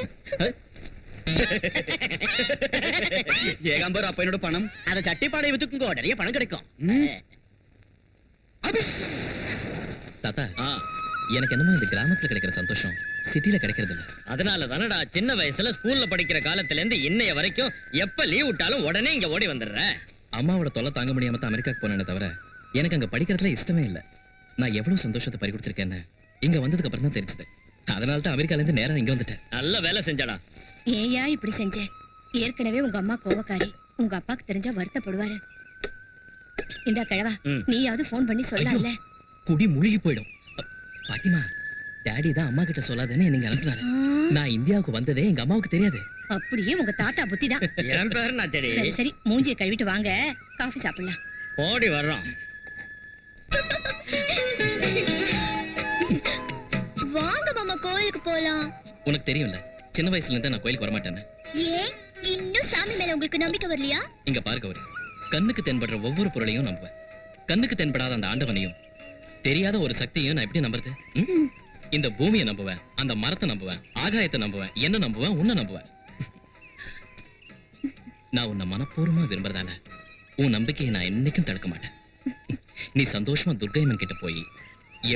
ஏகாம்பர் அப்ப என்னோட பணம் அத சட்டிப்பாடை வித்துக்குங்க, நிறைய பணம் கிடைக்கும். தாத்தா, எனக்கு என்னமோ இந்த கிராமத்துல கிடைக்கிற சந்தோஷம் சிட்டில கிடைக்கிறது இல்ல. அதனால தானடா சின்ன வயசுல ஸ்கூல்ல படிக்கிற காலத்துல இருந்து இன்னைய வரைக்கும் எப்ப லீவ் விட்டாலும் உடனே இங்க ஓடி வந்துடுற. அம்மாவோட தொல்லை தாங்க முடியாம தான் அமெரிக்காக்கு போனேனே தவிர எனக்கு அங்க படிக்கிறதுல இஷ்டமே இல்ல. நான் எவ்வளவு சந்தோஷத்தை பறி கொடுத்திருக்கேன்னு இங்க வந்ததுக்கு அப்புறம் தான் தெரிஞ்சது. அதனால தான் அமெரிக்கால இருந்து நேரா இங்க வந்துட்டேன். நல்ல வேலை செஞ்சடா. ஏயா இப்படி செஞ்ச? ஏற்கனவே உங்க அம்மா கோவக்காரி. உங்க அப்பாக்கு தெரிஞ்சா வருத்தப்படுவாரு. இந்த கிழவா, நீயாவது போன் பண்ணி சொல்லல. குடி முழுகி போயிடும். பாட்டிமா, டாடி தான் அம்மா கிட்ட சொல்லாதேன்னு நீங்க அனுப்புனாரு. நான் இந்தியாவுக்கு வந்ததே எங்க அம்மாவுக்கு தெரியாது. அப்படியே உங்க தாத்தா புத்தி தான். என் பேரு நான் செடி. சரி சரி, மூஞ்சியை கழுவிட்டு வாங்க, காஃபி சாப்பிடலாம். ஓடி வர்றோம். வாங்க மாமா, கோயிலுக்கு போலாம். உனக்கு தெரியும்ல, சின்ன வயசுல இருந்து நான் கோயிலுக்கு வரமாட்டேன்னு. ஏன் இன்னும் சாமி மேல உங்களுக்கு நம்பிக்கை வரலையா? இங்க பாரு கௌரி, கண்ணுக்கு தென்படுற ஒவ்வொரு பொருளையும் நம்புவேன். கண்ணுக்கு தென்படாத அந்த ஆண்டவனையும் தெரியாத ஒரு சக்தியையும் நான் எப்படி நம்புறது? இந்த பூமியை நம்புவேன், அந்த மரத்தை நம்புவேன், ஆகாயத்தை நம்புவேன், என்ன நம்புவேன், உன்னை நம்புவேன். நான் உன்னை மனப்பூர்வமா விரும்புறதால உன் நம்பிக்கையை நான் என்னைக்கும் தடுக்க மாட்டேன். நீ சந்தோஷமா துர்க்கையம்மன் கிட்ட போய்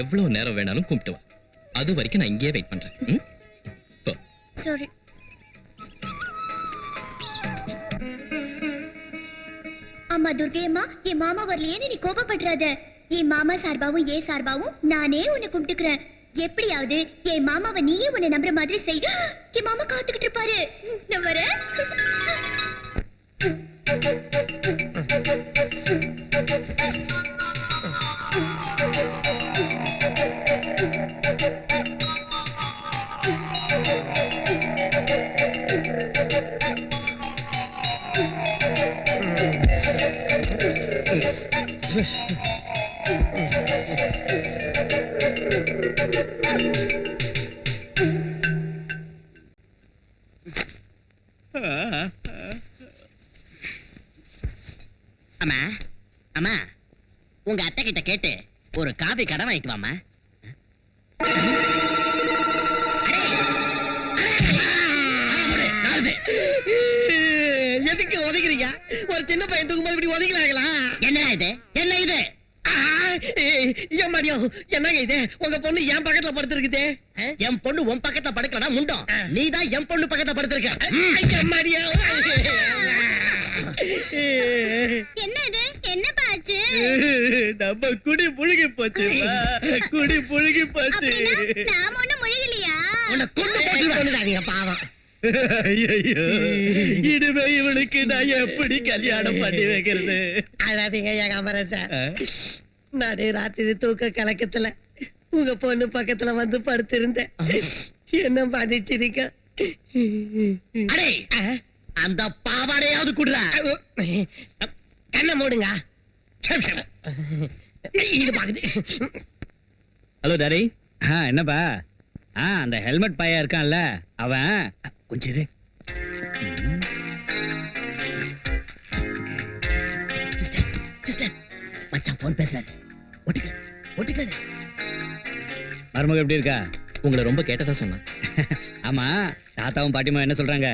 எவ்வளவு நேரம் வேணாலும் கும்பிட்டுவா. அது வரைக்கும் நான் இங்கேயே வெயிட் பண்றேன். சரி. அம்மா துர்கையம்மா, என் மாமா வரலையேன்னு நீ கோபப்படுறாத. என் மாமா சார்பாவும் ஏ சார்பாவும் நானே உன்னை கும்பிட்டுக்கிறேன். எப்படியாவது என் மாமாவை நீயே உன்னை நம்புற மாதிரி செய். என் மாமா காத்துக்கிட்டு இருப்பாரு. நான் வரேன். அம்மா, அம்மா, உங்க அத்தை கிட்ட கேட்டு ஒரு காபி கடன் வாங்கிட்டு வாமா. எதுக்கு ஒதுக்குறீங்க? ஒரு சின்ன பையன் தூக்கும்போது இப்படி ஒதுக்கலாங்களா? என்னடா இது? என்ன இது? ஏமாடியோ, என்னங்க இது? உங்க பொண்ணு என் பக்கத்துல படுத்திருக்குது. என் பொண்ணு உன் பக்கத்துல படுக்கலடா முண்டம். நீ தான் என் பொண்ணு பக்கத்துல படுத்திருக்க. ஏமாடியோ. என்ன இது? என்ன பாச்சு? நம்ம குடி முழுகி போச்சு. குடி முழுகி போச்சு. நாம ஒண்ணும் முழுகலையா? உன்னை கொண்டு போட்டுறாதீங்க பாவம். ஐயோ, இனிமே இவனுக்கு நான் எப்படி கல்யாணம் பண்ணி வைக்கிறது? அழாதீங்க ஏகாம்பரம் சார். நானே ராத்திரி தூக்க கலக்கத்துல உங்க பொண்ணு பக்கத்துல வந்து படுத்திருந்தேன். என்ன மன்னிச்சிருக்க. அடே, அந்த பாவாடையாவது குடுறா. கண்ணை மூடுங்க. இது பாக்குது. ஹலோ டாடி, என்னப்பா அந்த ஹெல்மெட் பையன் இருக்கான்ல அவன் கொஞ்சம் இரு. மச்சான் போன் பேசுறாரு. ஒட்டுக்கல மருமக எப்படி இருக்கா? உங்களை ரொம்ப கேட்டதா சொன்னான். ஆமா, தாத்தாவும் பாட்டிமா என்ன சொல்றாங்க?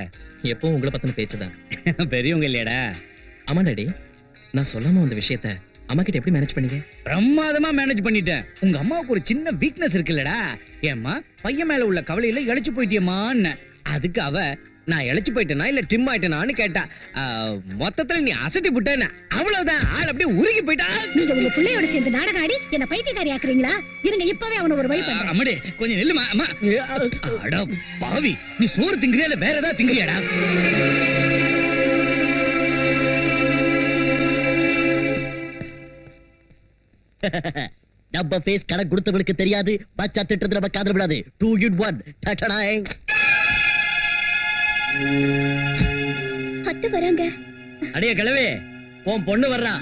எப்பவும் உங்களை பத்தின பேச்சுதான். பெரியவங்க இல்லையாடா? ஆமா டாடி, நான் சொல்லாம வந்த விஷயத்த அம்மா கிட்ட எப்படி மேனேஜ் பண்ணீங்க? பிரமாதமா மேனேஜ் பண்ணிட்டேன். உங்க அம்மாவுக்கு ஒரு சின்ன வீக்னஸ் இருக்குல்லடா. ஏம்மா பையன் மேல உள்ள கவலையில இழைச்சு போயிட்டியம்மான்னு. அதுக்கு அவ நான் இழைச்சு போயிட்டேனா இல்ல ட்ரிம் ஆயிட்டேனான்னு கேட்டா. மொத்தத்துல நீ அசத்தி விட்டேன்னா அவ்வளவுதான். ஆள் அப்படியே உருகி போயிட்டா. நீங்க உங்க பிள்ளையோட சேர்ந்து நாடகம் ஆடி என்ன பைத்தியக்காரி ஆக்குறீங்களா? இருங்க, இப்பவே அவன ஒரு வழி பண்றேன். அம்மாடே கொஞ்சம் நில்லுமா. அம்மா அடா பாவி, நீ சோறு திங்கறியா இல்ல வேற ஏதாவது திங்கறியாடா? நம்ம ஃபேஸ் கணக்கு கொடுத்தவங்களுக்கு தெரியாது. பச்சா திட்டத்துல நம்ம காதல் விடாது. 2 in 1 டடடாய். அத்தை வராங்க. அடியே கிழவே, உன் பொண்ணு வர்றா.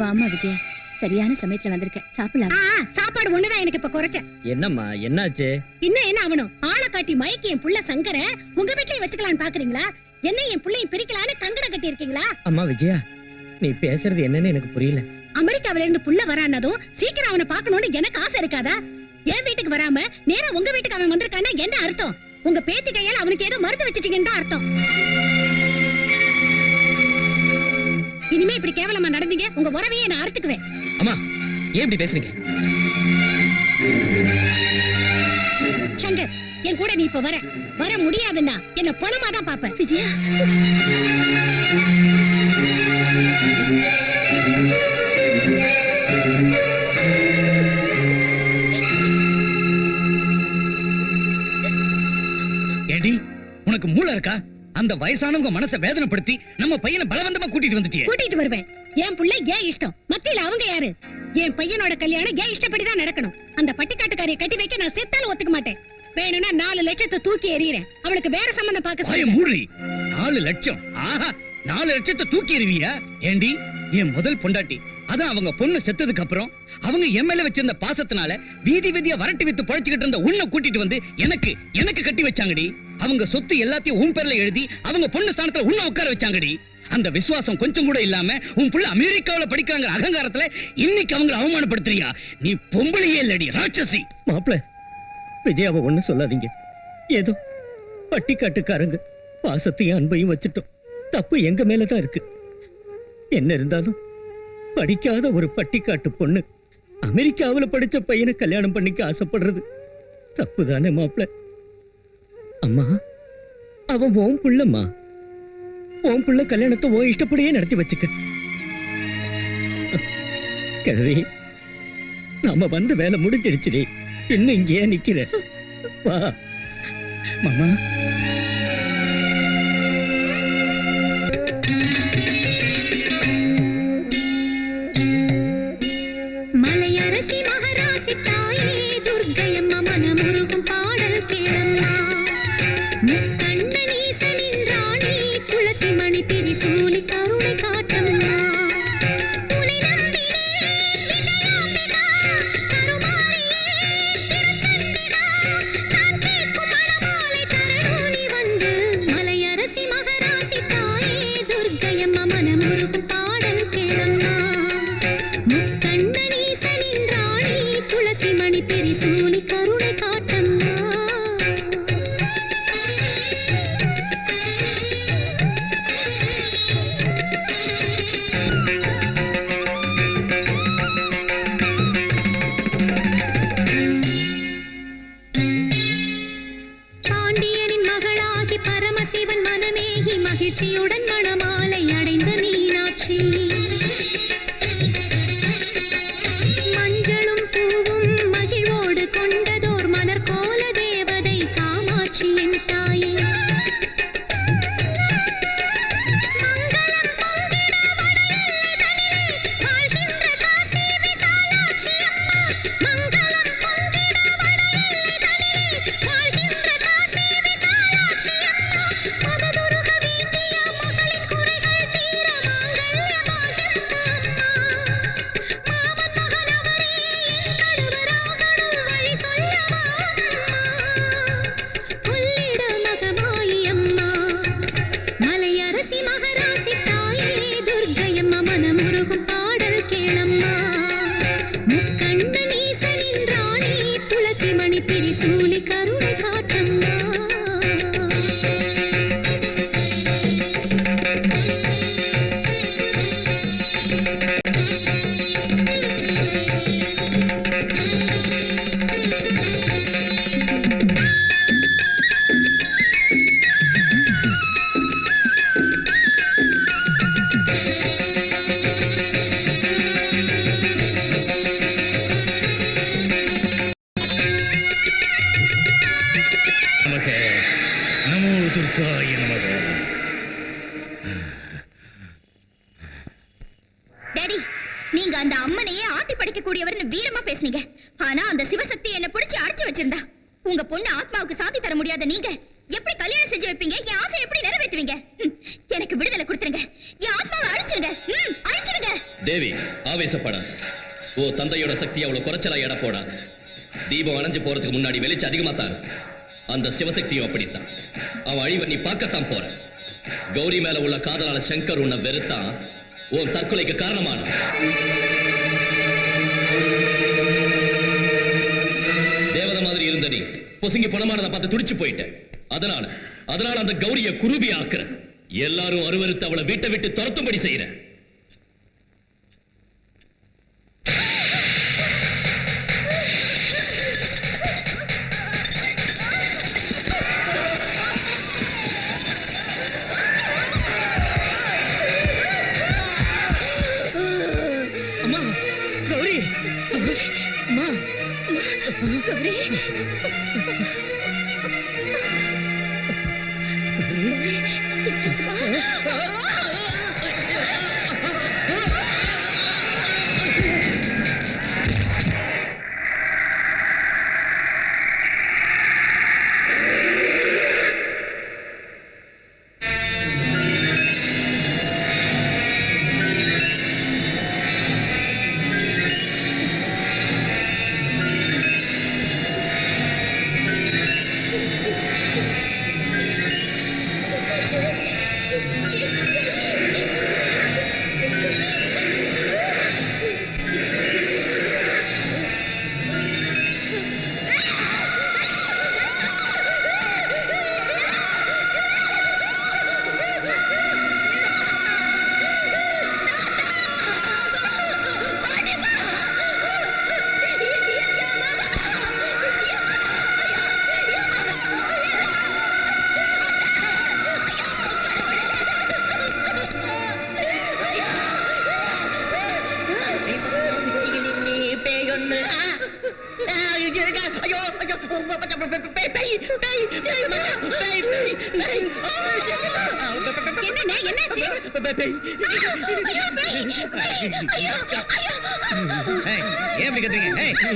வாமா விஜயா, சரியான சமயத்துல வந்திருக்க. சாப்பிடலாம். சாப்பாடு ஒண்ணுதான் எனக்கு இப்ப குறைச்ச. என்னம்மா என்னாச்சு? இன்னும் என்ன ஆகணும்? ஆளை காட்டி மயக்கி என் புள்ள சங்கர உங்க வீட்லயே வச்சுக்கலான்னு பாக்குறீங்களா? என்ன என் புள்ளையும் பிரிக்கலான்னு கங்கணம் கட்டி இருக்கீங்களா? அம்மா விஜயா, நீ பேசுறது என்னன்னு எனக்கு புரியல. அமெரிக்காவில இருந்து புள்ள வரானதும் சீக்கிரம் அவனை பார்க்கணும்னு எனக்கு ஆசை இருக்காதா? என் வீட்டுக்கு வராம நேரா உங்க வீட்டுக்கு அவன் வந்திருக்கானா என்ன அர்த்தம்? உங்க பேத்தி கையால அவனுக்கு ஏதோ மருந்து வச்சிட்டீங்கன்னு தான் அர்த்தம். இனிமே இப்படி கேவலமா நடந்தீங்க, உங்க உறவையே நான் அறுத்துக்குவேன். அம்மா ஏன் இப்படி பேசுறீங்க? சங்கர், என் கூட நீ இப்ப வர முடியாதுன்னா என்ன பணமா தான் பாப்ப. விஜயா, ஏடி உனக்கு மூளை இருக்கா? அந்த வயசானவங்க மனசை வேதனைப்படுத்தி நம்ம பையனை பலவந்தமா கூட்டிட்டு வந்துட்டியே. கூட்டிட்டு வருவேன். என் புள்ள ஏன் இஷ்டம், மத்தியில அவங்க யாரு? என் பையனோட கல்யாணம் ஏன் இஷ்டப்படிதான் நடக்கணும். அந்த பட்டிக்காட்டுக்காரியை கட்டி வைக்க நான் செத்தாலும் ஒத்துக்க மாட்டேன். வேணும்னா 4 லட்சத்தை தூக்கி எறிகிறேன். அவளுக்கு வேற சம்பந்தம் பார்க்க சொல்லுங்க. மூடி. 4 லட்சம்? ஆஹா, 4 லட்சத்தை தூக்கி எறிவியா? ஏண்டி, என் முதல் பொண்டாட்டி அதான் அவங்க பொண்ணு செத்ததுக்கு அப்புறம் அவங்க எம்எல்ஏ வச்சிருந்த பாசத்தினால வீதி வீதியா வரட்டி வித்து பழச்சிக்கிட்டு இருந்த உன்னை கூட்டிட்டு வந்து எனக்கு கட்டி வச்சாங்கடி. அவங்க சொத்து எல்லாத்தையும் உன் பேர்ல எழுதி அவங்க பொண்ணு ஸ்தானத்துல உன்னை உட்கார வச்சாங்கடி. அந்த விசுவாசம் கொஞ்சம் கூட இல்லாம உன் புள்ள அமெரிக்காவுல படிக்கிறாங்க அகங்காரத்துல இன்னைக்கு அவங்களை அவமானப்படுத்துறியா? நீ பொம்பளையே இல்லடி, ராட்சசி. மாப்பிள, விஜயாவை ஒண்ணு சொல்லாதீங்க. ஏதோ பட்டிக்காட்டுக்காரங்க பாசத்தையும் அன்பையும் வச்சுட்டோம். தப்பு எங்க மேலதான் இருக்கு. என்ன இருந்தாலும் படிக்காத ஒரு பட்டிக்காட்டு பொண்ணு அமெரிக்காவுல படிச்ச பையனை கல்யாணம் பண்ணிக்க ஆசைப்படுறது தப்புதானே மாப்பிள? அம்மா, அவன் உன் புள்ளம்மா. உன் புள்ள கல்யாணத்தை உன் இஷ்டப்படியே நடத்தி வச்சுக்க. கிழவி, நாம வந்த வேலை முடிஞ்சிடுச்சுடி. இன்னும் இங்கேயே நிக்கிற. வா மாமா. மலையரசி மகராசி தாயே துர்க்கையம்மா மனமுருகும் பாடல் கேளம்மா. முக்கண்ணனீசனின் ராணி துளசி மணி திரிசூலி கருணை காட்டம்மா. உன்னை நம்பினேன் விஜயாம்பிகா, கருமாரியே திருச்செந்திரா. நான் கேட்கும் மணமாலை தரணும் நீ வந்து. மலையரசி மகராசி தாயே துர்க்கையம்மா மனமுருகும் பாடல் கேளம்மா. முக்கண்ணனீசனின் ராணி துளசி மணி திரிசூலி கருணை காட்டம்மா. பாண்டியனின் மகளாகி பரமசிவன் மனமேகி மகிழ்ச்சியுடன் மணமாலை அடைந்த மீனாட்சி. மஞ்சளும் பூவும் மகிழ்வோடு கொண்டதோர் மலர் கோல தேவதை காமாட்சி என் தாயே. மங்களம் பொங்கிட வடஎல்லை தனிலே வாழ்கின்ற காசி விசாலாட்சி அம்மா. மங்களம் பொங்கிட வடஎல்லை தனிலே வாழ்கின்ற காசி விசாலாட்சி அம்மா. மனதுருக வேண்டிய மகளின் குறைகள் தீர மாங்கல்யமா திரிசூலி கருணை காட்டம்மா. நமக நமோ துர்காய நமக. டாடி, நீங்க அந்த அம்மனையே ஆட்டி படைக்க கூடியவர்னு வீரமா பேசுனீங்க. ஆனா அந்த சிவசக்தி என்ன பிடிச்சு அடைச்சு வச்சிருந்தா. உங்க பொண்ணு ஆத்மாவுக்கு சாதி தர முடியாத நீங்க எப்படி கல்யாணம் செஞ்சு வைப்பீங்க? என் ஆசை எப்படி நிறைவேற்றுவீங்க? எனக்கு விடுதலை கொடுத்துருங்க. என் ஆத்மாவை அழிச்சிருங்க. அழிச்சிருங்க. தேவி, ஆவேசப்படாத. ஓ தந்தையோட சக்தி அவ்வளவு குறைச்சலா எடை போடாத. தீபம் அணைஞ்சு போறதுக்கு முன்னாடி வெளிச்சம் அதிகமா தான் இருக்கும். அந்த சிவசக்தியும் அப்படித்தான். அவன் அழிவை நீ பார்க்கத்தான் போற. கௌரி மேல உள்ள காதலால சங்கர் உன்னை வெறுத்தான். உன் தற்கொலைக்கு காரணமான தேவதை மாதிரி இருந்த நீ பொசுங்கி பணமானதை பார்த்து துடிச்சு போயிட்ட. அதனால அந்த கௌரிய குருபி ஆக்குற. எல்லாரும் அருவருத்து அவளை வீட்டை விட்டு துரத்தும்படி செய்யற. கௌரி, என்னாச்சுமா?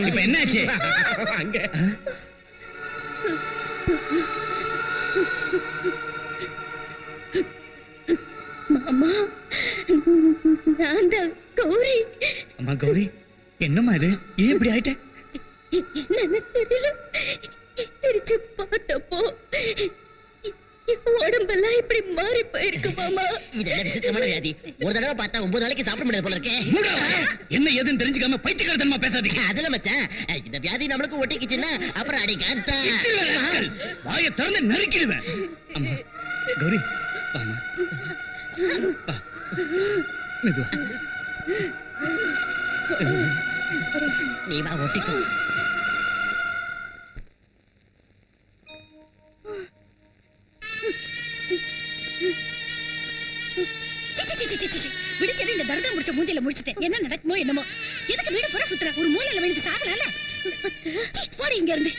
இப்ப என்னாச்சு? மாமா, நான் தான் கௌரி. அம்மா கௌரி, என்னம்மா இது? ஏன் இப்படி ஆயிட்ட? என்னன்னு தெரியல. திருச்சு பார்த்தப்போ உடம்பெல்லாம் இப்படி மாறி போயிருக்கு மாமா. இதெல்லாம் விசித்திரமான வியாதி. ஒரு தடவை பார்த்தா 9 நாளைக்கு சாப்பிட முடியாது போல இருக்கே. என்ன ஏதுன்னு தெரிஞ்சுக்காம பைத்தியக்காரத்தனமா பேசாதீங்க. அதுல மச்சான், இந்த வியாதி நம்மளுக்கு ஒட்டிக்கிச்சுன்னா அப்புறம் அடி காத்தா வாயை திறந்து நறுக்கிடுவேன். அம்மா கௌரி, வாம்மா. வா. மெதுவா. நீ வா ஒட்டிக்கோ. விடிச்சது இந்த தர்தம் முடிச்ச மூஞ்சில முடிச்சிட்டேன். என்ன நடக்குமோ என்னமோ. எதுக்கு வீடு பூரா சுத்துற? ஒரு மூலையில விழுந்து சாகலாம்ல. போடி இங்க இருந்து.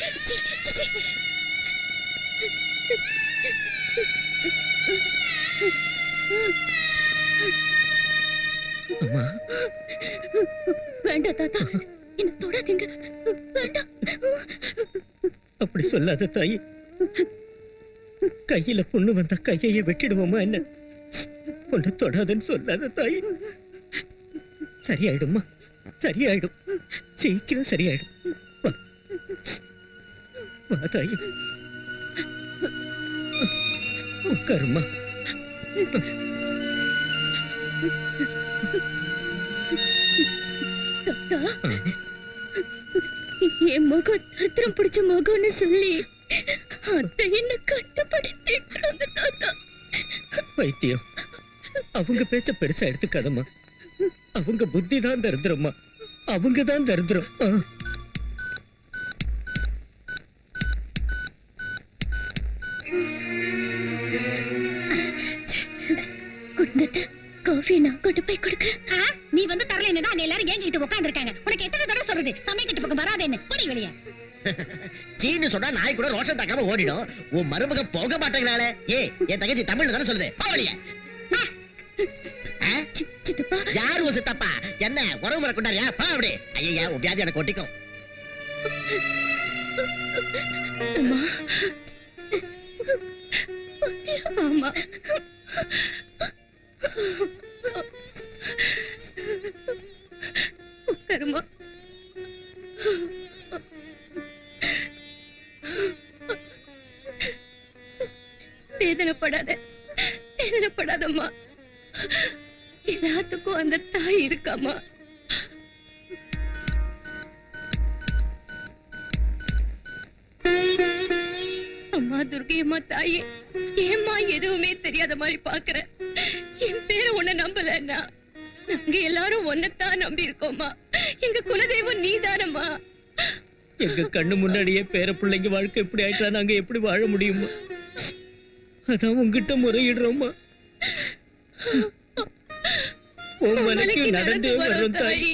அம்மா, வேண்டாம் தாத்தா, என்ன தொடாதீங்க. வேண்டாம். அப்படி சொல்லாத தாய். கையில பொண்ணு வந்தா கையையே வெட்டிடுவோமா என்ன? பொண்ணு தொடாதுன்னு சொல்லாத தாய். சரியாயிடுமா, சரியாயிடும். சீக்கிரம் சரியாயிடும். வா. வா தாய், உட்காருமா. தாத்தா, என் முகம் தரித்திரம் பிடிச்ச முகம்னு சொல்லி அத்தை என்ன கட்டுப்படுத்திட்டாங்க தாத்தா. வைத்தியம், அவங்க பேச்ச பெருசா எடுத்துக்காதம்மா. அவங்க புத்தி தான் தரித்திரம்மா. அவங்க தான் தரித்திரம். குடும்பத்தை காஃபியை நான் கொண்டு போய் கொடுக்குறேன். நீ வந்து தரல என்னதான் எல்லாரும் ஏங்கிட்டு உட்கார்ந்து இருக்காங்க. உனக்கு எத்தனை தடவை சொல்றது சமயக்கிட்ட பக்கம் வராதேன்னு? போடி வெளியே. சீனு சொன்னா நாய் கூட ரோஷம் தாக்காம ஓடிடும். உன் மருமக போக மாட்டேங்கிறாளே. என் தங்கச்சி தமிழ்ல தானே சொல்லுது. போவலிய சித்தப்பா. யாரு உன் சித்தப்பா? என்ன உறவு முறை கொண்டாரியா? பா அப்படி. ஐயா உன் வியாதி எனக்கு ஒட்டிக்கும். ஆமா, உட்காருமா. வேதனைப்படாத, வேதனைப்படாதம்மா. எல்லாத்துக்கும் அந்த தாய் இருக்காமா. அம்மா துர்கையம்மா தாயே, ஏம்மா எதுவுமே தெரியாத மாதிரி பாக்குற? என் பேரை உன்னை நம்பலன்னா நாங்க எல்லாரும் ஒன்னத்தான் நம்பி இருக்கோம்மா. எங்க குலதெய்வம் நீதானம்மா. எங்க கண்ணு முன்னாடியே பேர பிள்ளைங்க வாழ்க்கை எப்படி ஆயிட்டா நாங்க எப்படி வாழ முடியுமா? அதான் உங்ககிட்ட முறையிடுறோம்மா. உன் மலைக்கு நடந்தே வரும் தாய்.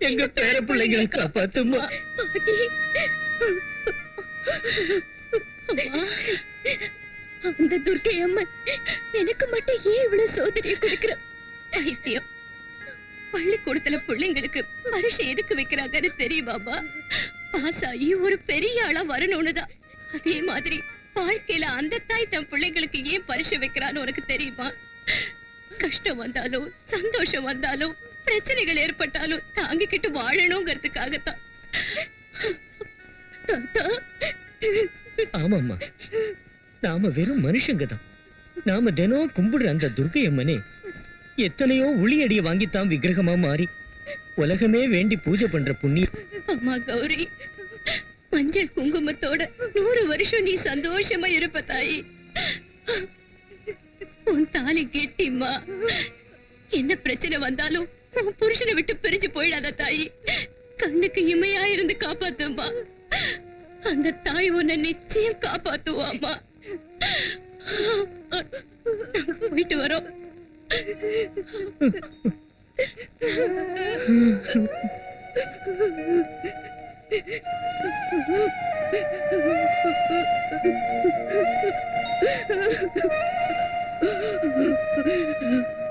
எங்க பேர பிள்ளைங்களை காப்பாத்துமா. அந்த துர்க்கை அம்மன் எனக்கு மட்டும் ஏன் இவ்வளவு சோதனையை கொடுக்கிற? பைத்தியம். பள்ளிக்கூடத்துல பிள்ளைங்களுக்கு பரிசு எதுக்கு வைக்கிறாங்கன்னு தெரியுமாமா? பாஸ் ஆகி ஒரு பெரிய ஆளா வரணும்னுதான். அதே மாதிரி வாழ்க்கையில அந்த தாய் தன் பிள்ளைங்களுக்கு ஏன் பரிசு வைக்கிறான்னு உனக்கு தெரியுமா? கஷ்டம் வந்தாலும் சந்தோஷம் வந்தாலும் பிரச்சனைகள் ஏற்பட்டாலும் தாங்கிக்கிட்டு வாழணுங்கிறதுக்காகத்தான். ஆமாம்மா, நாம வெறும் மனுஷங்க தான். நாம தினம் கும்பிடுற அந்த துர்க்கை அம்மனே எத்தனையோ உளியடிய வாங்கித்தான் விக்கிரகமா மாறி உலகமே வேண்டி பூஜை பண்ற புண்ணியம். அம்மா கௌரி, மஞ்சள் குங்குமத்தோட 100 வருஷம் நீ சந்தோஷமா இருப்ப தாயி. உன் தாலி கெட்டிம்மா. என்ன பிரச்சனை வந்தாலும் உன் புருஷனை விட்டு பிரிஞ்சு போயிடாத தாயி. கண்ணுக்கு இமையா இருந்து காப்பாத்துமா. அந்த தாய் உன்னை நிச்சயம் காப்பாத்துவாமா. நாங்க போயிட்டு வரோம்.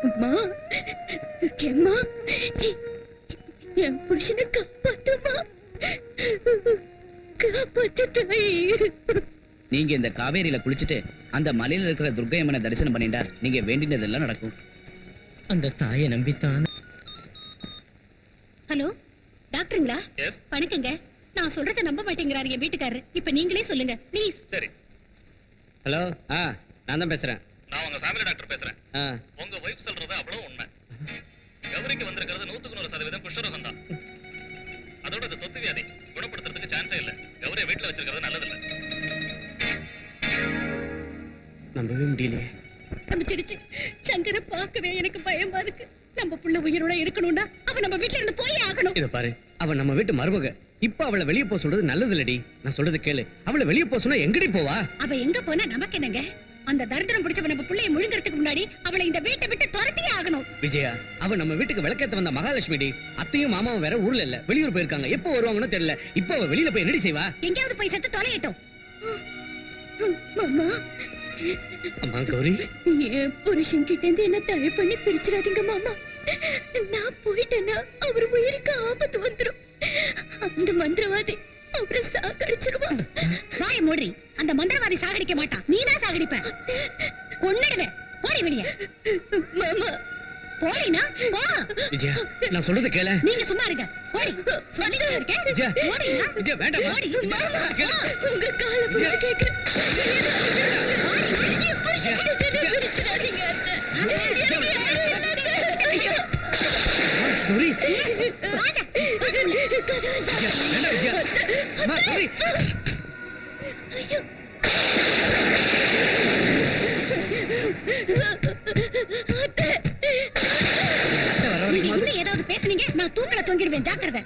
அம்மா, துர்க்கையம்மா, என் புருஷனை காப்பாத்துமா. காப்பாத்து தாய். நீங்க இந்த காவேரியில குளிச்சுட்டு அந்த மலையில இருக்கிற துர்க்கையம்மனை தரிசனம் பண்ணிட்டா நீங்க வேண்டினதெல்லாம் நடக்கும். அந்த தாயை நம்பித்தான். ஹலோ டாக்டருங்களா? வணக்கங்க. நான் சொல்றத நம்ப மாட்டேங்கிறாரு என் வீட்டுக்காரரு. இப்ப நீங்களே சொல்லுங்க ப்ளீஸ். சரி. ஹலோ, நான் தான் பேசுறேன். நான் உங்க ஃபேமிலி டாக்டர் பேசுறேன். உங்க வைஃப் சொல்றது அவ்வளவு உண்மை. கௌரிக்கு வந்திருக்கிறது 100% குஷ்டரோகம் தான். அதோட அது தொத்து வியாதி, குணப்படுத்துறதுக்கு சான்ஸே இல்ல. கௌரியை வீட்டுல வச்சிருக்கிறது நல்லது இல்ல. நம்பவே முடியலையே. நம்பிச்சிடுச்சு. சங்கரை பார்க்கவே எனக்கு பயமா இருக்கு. நம்ம புள்ள உயிரோட இருக்கணும்னா அவ நம்ம வீட்டுல இருந்து போயே ஆகணும். இத பாரு, அவ நம்ம வீட்டு மருமக. இப்ப அவளை வெளிய போக சொல்றது நல்லது இல்லடி. நான் சொல்றது கேளு. அவளை வெளிய போக சொன்னா எங்கடி போவா? அவ எங்க போனா நமக்கு என்னங்க? அந்த தரித்திரம் பிடிச்சவ நம்ம புள்ளைய முழுங்கறதுக்கு முன்னாடி அவளை இந்த வீட்டை விட்டு துரத்தியே ஆகணும். விஜயா, அவ நம்ம வீட்டுக்கு விளக்கேத்த வந்த மகாலட்சுமிடி. அத்தையும் மாமாவும் வேற ஊர்ல இல்ல, வெளியூர் போயிருக்காங்க. எப்போ வருவாங்கன்னு தெரியல. இப்ப அவ வெளியில போய் என்னடி செய்வா? எங்கயாவது போய் செத்து தொலையட்டும். மாமா, அம்மா கௌரி, என் புருஷன் கிட்ட இருந்து என்ன தடை பண்ணி பிரிச்சிடாதீங்க மாமா. நான் போயிட்டேன்னா அவர் உயிருக்கு ஆபத்து வந்துரும். அந்த மந்திரவாதி அவரை சாகடிச்சிருவான். வாய மூடி. அந்த மந்திரவாதி சாகடிக்க மாட்டான். நீதான் சாகடிப்ப. கொன்னுடுவேன். போடி வெளிய. மாமா, போடினா போ. விஜயா, நான் சொல்றது கேள. நீங்க சும்மா இருங்க. போடி. சொல்லிட்டு இருக்கேன். விஜயா, போடினா. விஜயா வேண்டாம். போடி. உங்க கால பிடிச்சு கேக்குறேன். என் புருஷன் கிட்ட இருந்து பிரிச்சிடாதீங்க அத்தை. எனக்கு யாரும் இல்ல. கௌரி, வாங்க. கதவை விஜயா, சாத்து. என்ன விஜயா? அம்மா, கௌரி. ஐயோ. அத்தை. வர வரைக்கும் இன்னும் ஏதாவது பேசுனீங்க நான் தூக்கல தொங்கிடுவேன் ஜாக்கிரதை.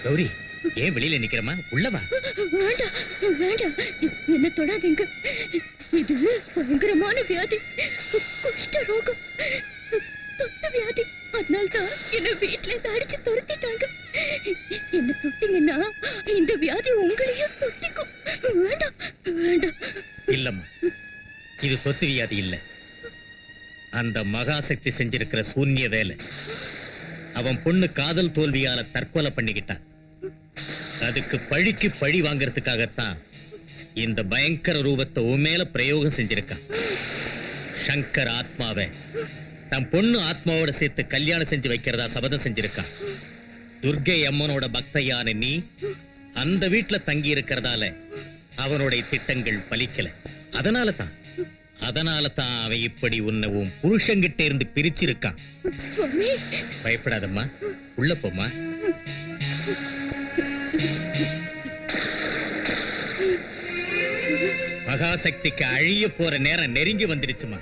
கௌரி, ஏன் வெளியில நிக்கிறமா? உள்ளவா. வேண்டாம் வேண்டாம், என்ன தொடாதீங்க. இது பயங்கரமான வியாதி, குஷ்ட ரோகம், தொத்த வியாதி. அதனால்தான் என்ன வீட்டுல இருந்து அடிச்சு துரத்திட்டாங்க. என்ன தொட்டீங்கன்னா இந்த வியாதி உங்களையும் தொத்திக்கும். வேண்டாம் வேண்டாம். இல்லம்மா, இது தொத்து வியாதி இல்ல. அந்த மகாசக்தி செஞ்சிருக்கிற சூன்ய வேலை. அவன் பொண்ணு காதல் தோல்வியால தற்கொலை பண்ணிக்கிட்டான். அதுக்கு பழிக்கு பழி வாங்கறதுக்காகத்தான் இந்த பயங்கர ரூபத்தை உண்மையில பிரயோகம் செஞ்சிருக்கான். சங்கர் ஆத்மாவை தன் பொண்ணு ஆத்மாவோட சேர்த்து கல்யாணம் செஞ்சு வைக்கிறதா சபதம் செஞ்சிருக்கான். துர்க்கை அம்மனோட பக்தையான நீ அந்த வீட்டுல தங்கி இருக்கிறதால அவனுடைய திட்டங்கள் பலிக்கல. அதனால தான் அவன் இப்படி உன்னை உன் புருஷங்கிட்ட இருந்து பிரிச்சிருக்கான். சுவாமி, பயப்படாதம்மா, உள்ள போம்மா. மகாசக்திக்கு அழிய போற நேரம் நெருங்கி வந்துருச்சுமா.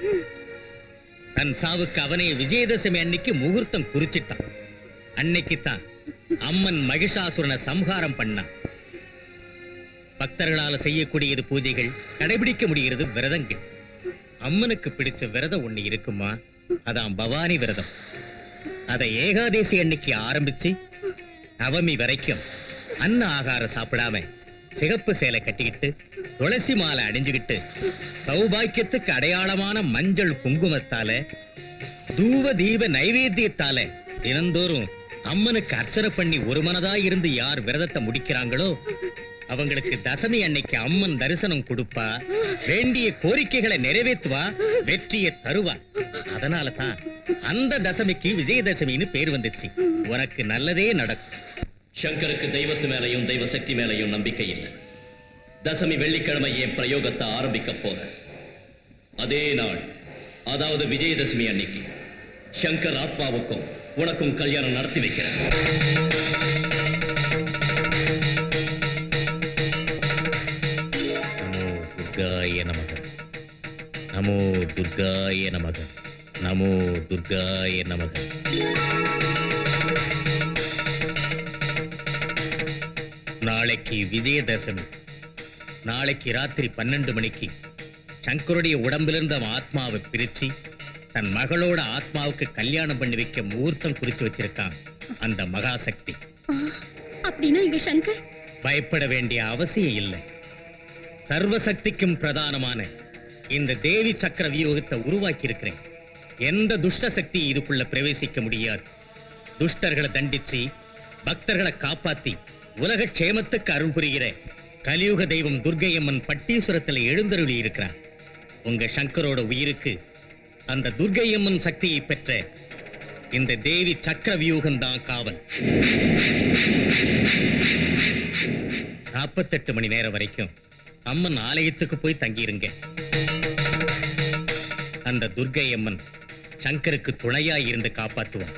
தன் சாவுக்கு அவனே விஜயதசமி அன்னைக்கு முகூர்த்தம் குறிச்சிட்டான். அன்னைக்குத்தான் அம்மன் மகிஷாசுரனை சம்ஹாரம் பண்ணா. பக்தர்களால செய்யக்கூடியது பூஜைகள், கடைபிடிக்க முடிகிறது விரதங்கள். அம்மனுக்கு பிடிச்ச விரதம் ஒண்ணு இருக்குமா, அதான் பவானி விரதம். அதை ஏகாதேசி அன்னைக்கு ஆரம்பிச்சு நவமி வரைக்கும் அன்ன ஆகாரம் சாப்பிடாம சிகப்பு சேலை கட்டிக்கிட்டு துளசி மாலை அணிஞ்சுக்கிட்டு சௌபாக்கியத்துக்கு அடையாளமான மஞ்சள் குங்குமத்தால தூவ தீப நைவேத்தியத்தால தினந்தோறும் அம்மனுக்கு அர்ச்சனை பண்ணி ஒரு மனதா இருந்து யார் விரதத்தை முடிக்கிறாங்களோ அவங்களுக்கு தசமி அன்னைக்கு அம்மன் தரிசனம் கொடுப்பா, வேண்டிய கோரிக்கைகளை நிறைவேற்றுவா, வெற்றியை தருவா. அதனால தான் அந்த தசமிக்கு விஜயதசமின்னு பேர் வந்துச்சு. உனக்கு நல்லதே நடக்கும். சங்கருக்கு தெய்வத்து மேலையும் தெய்வ சக்தி மேலையும் நம்பிக்கை இல்லை. தசமி வெள்ளிக்கிழமை என் பிரயோகத்தை ஆரம்பிக்க போறேன். அதே நாள், அதாவது விஜயதசமி அன்னைக்கு சங்கர் ஆத்மாவுக்கும் உனக்கும் கல்யாணம் நடத்தி வைக்கிறேன். நமோ துர்காய நமக, நமோ துர்காய நமக. நாளைக்கு விஜயதசமி. நாளைக்கு ராத்திரி 12 மணிக்கு சங்கருடைய உடம்பிலிருந்து அவன் ஆத்மாவை பிரிச்சு தன் மகளோட ஆத்மாவுக்கு கல்யாணம் பண்ணி வைக்க முகூர்த்தம் குறிச்சு வச்சிருக்கான் அந்த மகாசக்தி. அப்படின்னா இங்க சங்கர் பயப்பட வேண்டிய அவசியம் இல்லை. சர்வசக்திக்கும் பிரதானமான இந்த தேவி சக்கர வியூகத்தை உருவாக்கி இருக்கிறேன். எந்த துஷ்ட சக்தி இதுக்குள்ள பிரவேசிக்க முடியாது. துஷ்டர்களை தண்டிச்சு பக்தர்களை காப்பாத்தி உலக க்ஷேமத்துக்கு அருள் புரிகிற கலியுக தெய்வம் துர்க்கையம்மன் பட்டீஸ்வரத்துல எழுந்தருளி இருக்கிறார். உங்க சங்கரோட உயிருக்கு அந்த துர்க்கையம்மன் சக்தியை பெற்ற இந்த தேவி சக்கர வியூகம் தான் காவல். 48 மணி நேரம் வரைக்கும் அம்மன் ஆலயத்துக்கு போய் தங்கியிருங்க. அந்த துர்க்கை அம்மன் சங்கருக்கு துணையா இருந்து காப்பாற்றுவார்.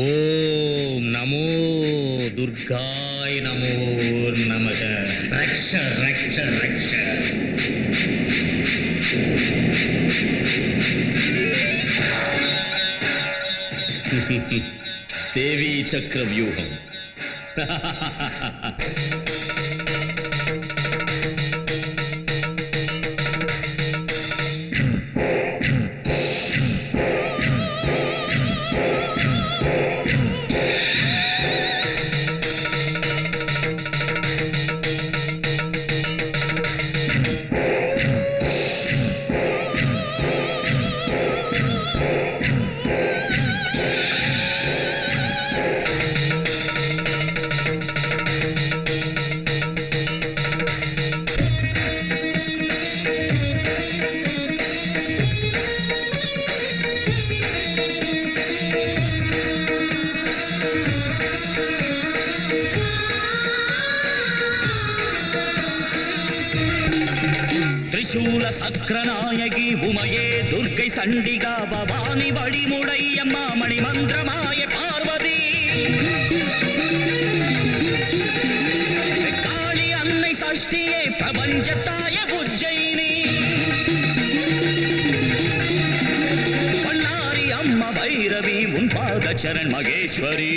ஓம் நமோ துர்காய நமோ நமக. ரக்ஷ ரக்ஷ ரக்ஷ. தேவி சக்கர வியூகம். சக்கரநாயகி உமையே துர்க்கை சண்டிகா பவானி வழிமுடையம்மா மணிமந்திரமாய பார்வதி காளி அன்னை சஷ்டியே பிரபஞ்சத்தாய உஜ்ஜயினி பல்லாரி அம்மா பைரவி உன் பாத சரண் மகேஸ்வரி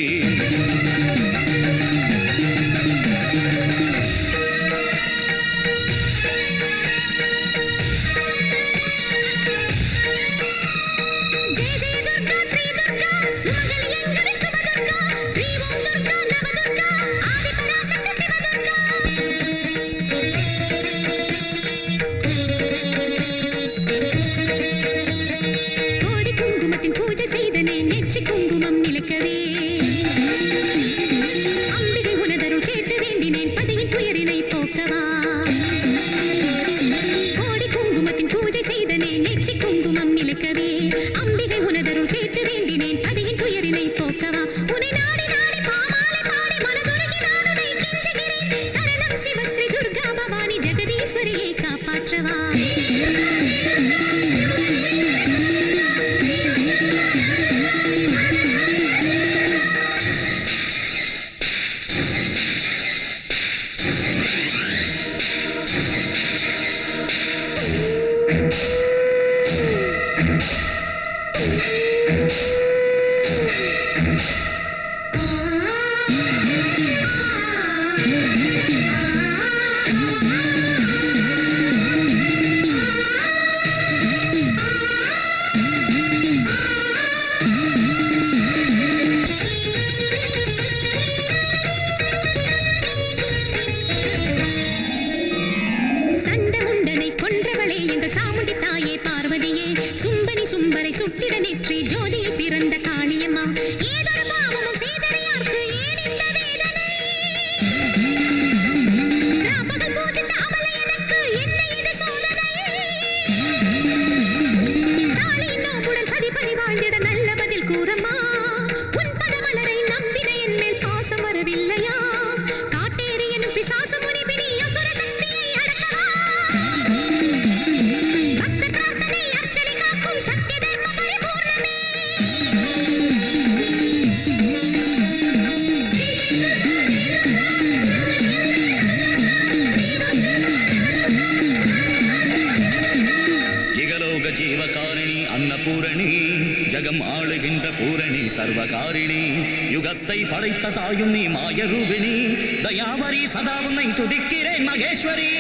சர்வகாரிணி யுகத்தை படைத்த தாயும் நீ மாயரூபிணி தயாவரி சதா உன்னை துதிக்கிறேன் மகேஸ்வரி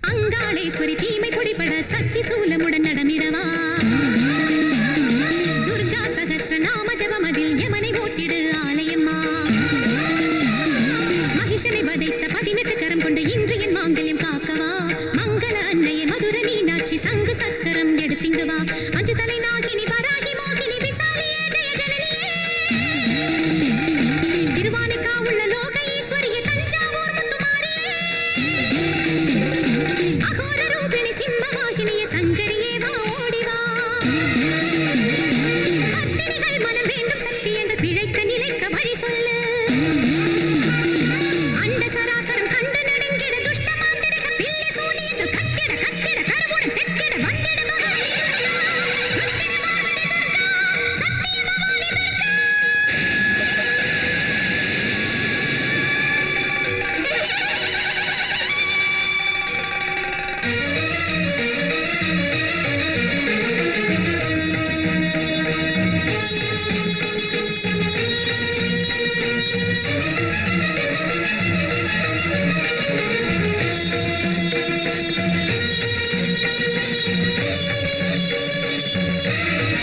அங்காளேஸ்வரி தீமை பொடிபட சக்தி சூலமுடன் நடமிடவா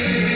Thank you.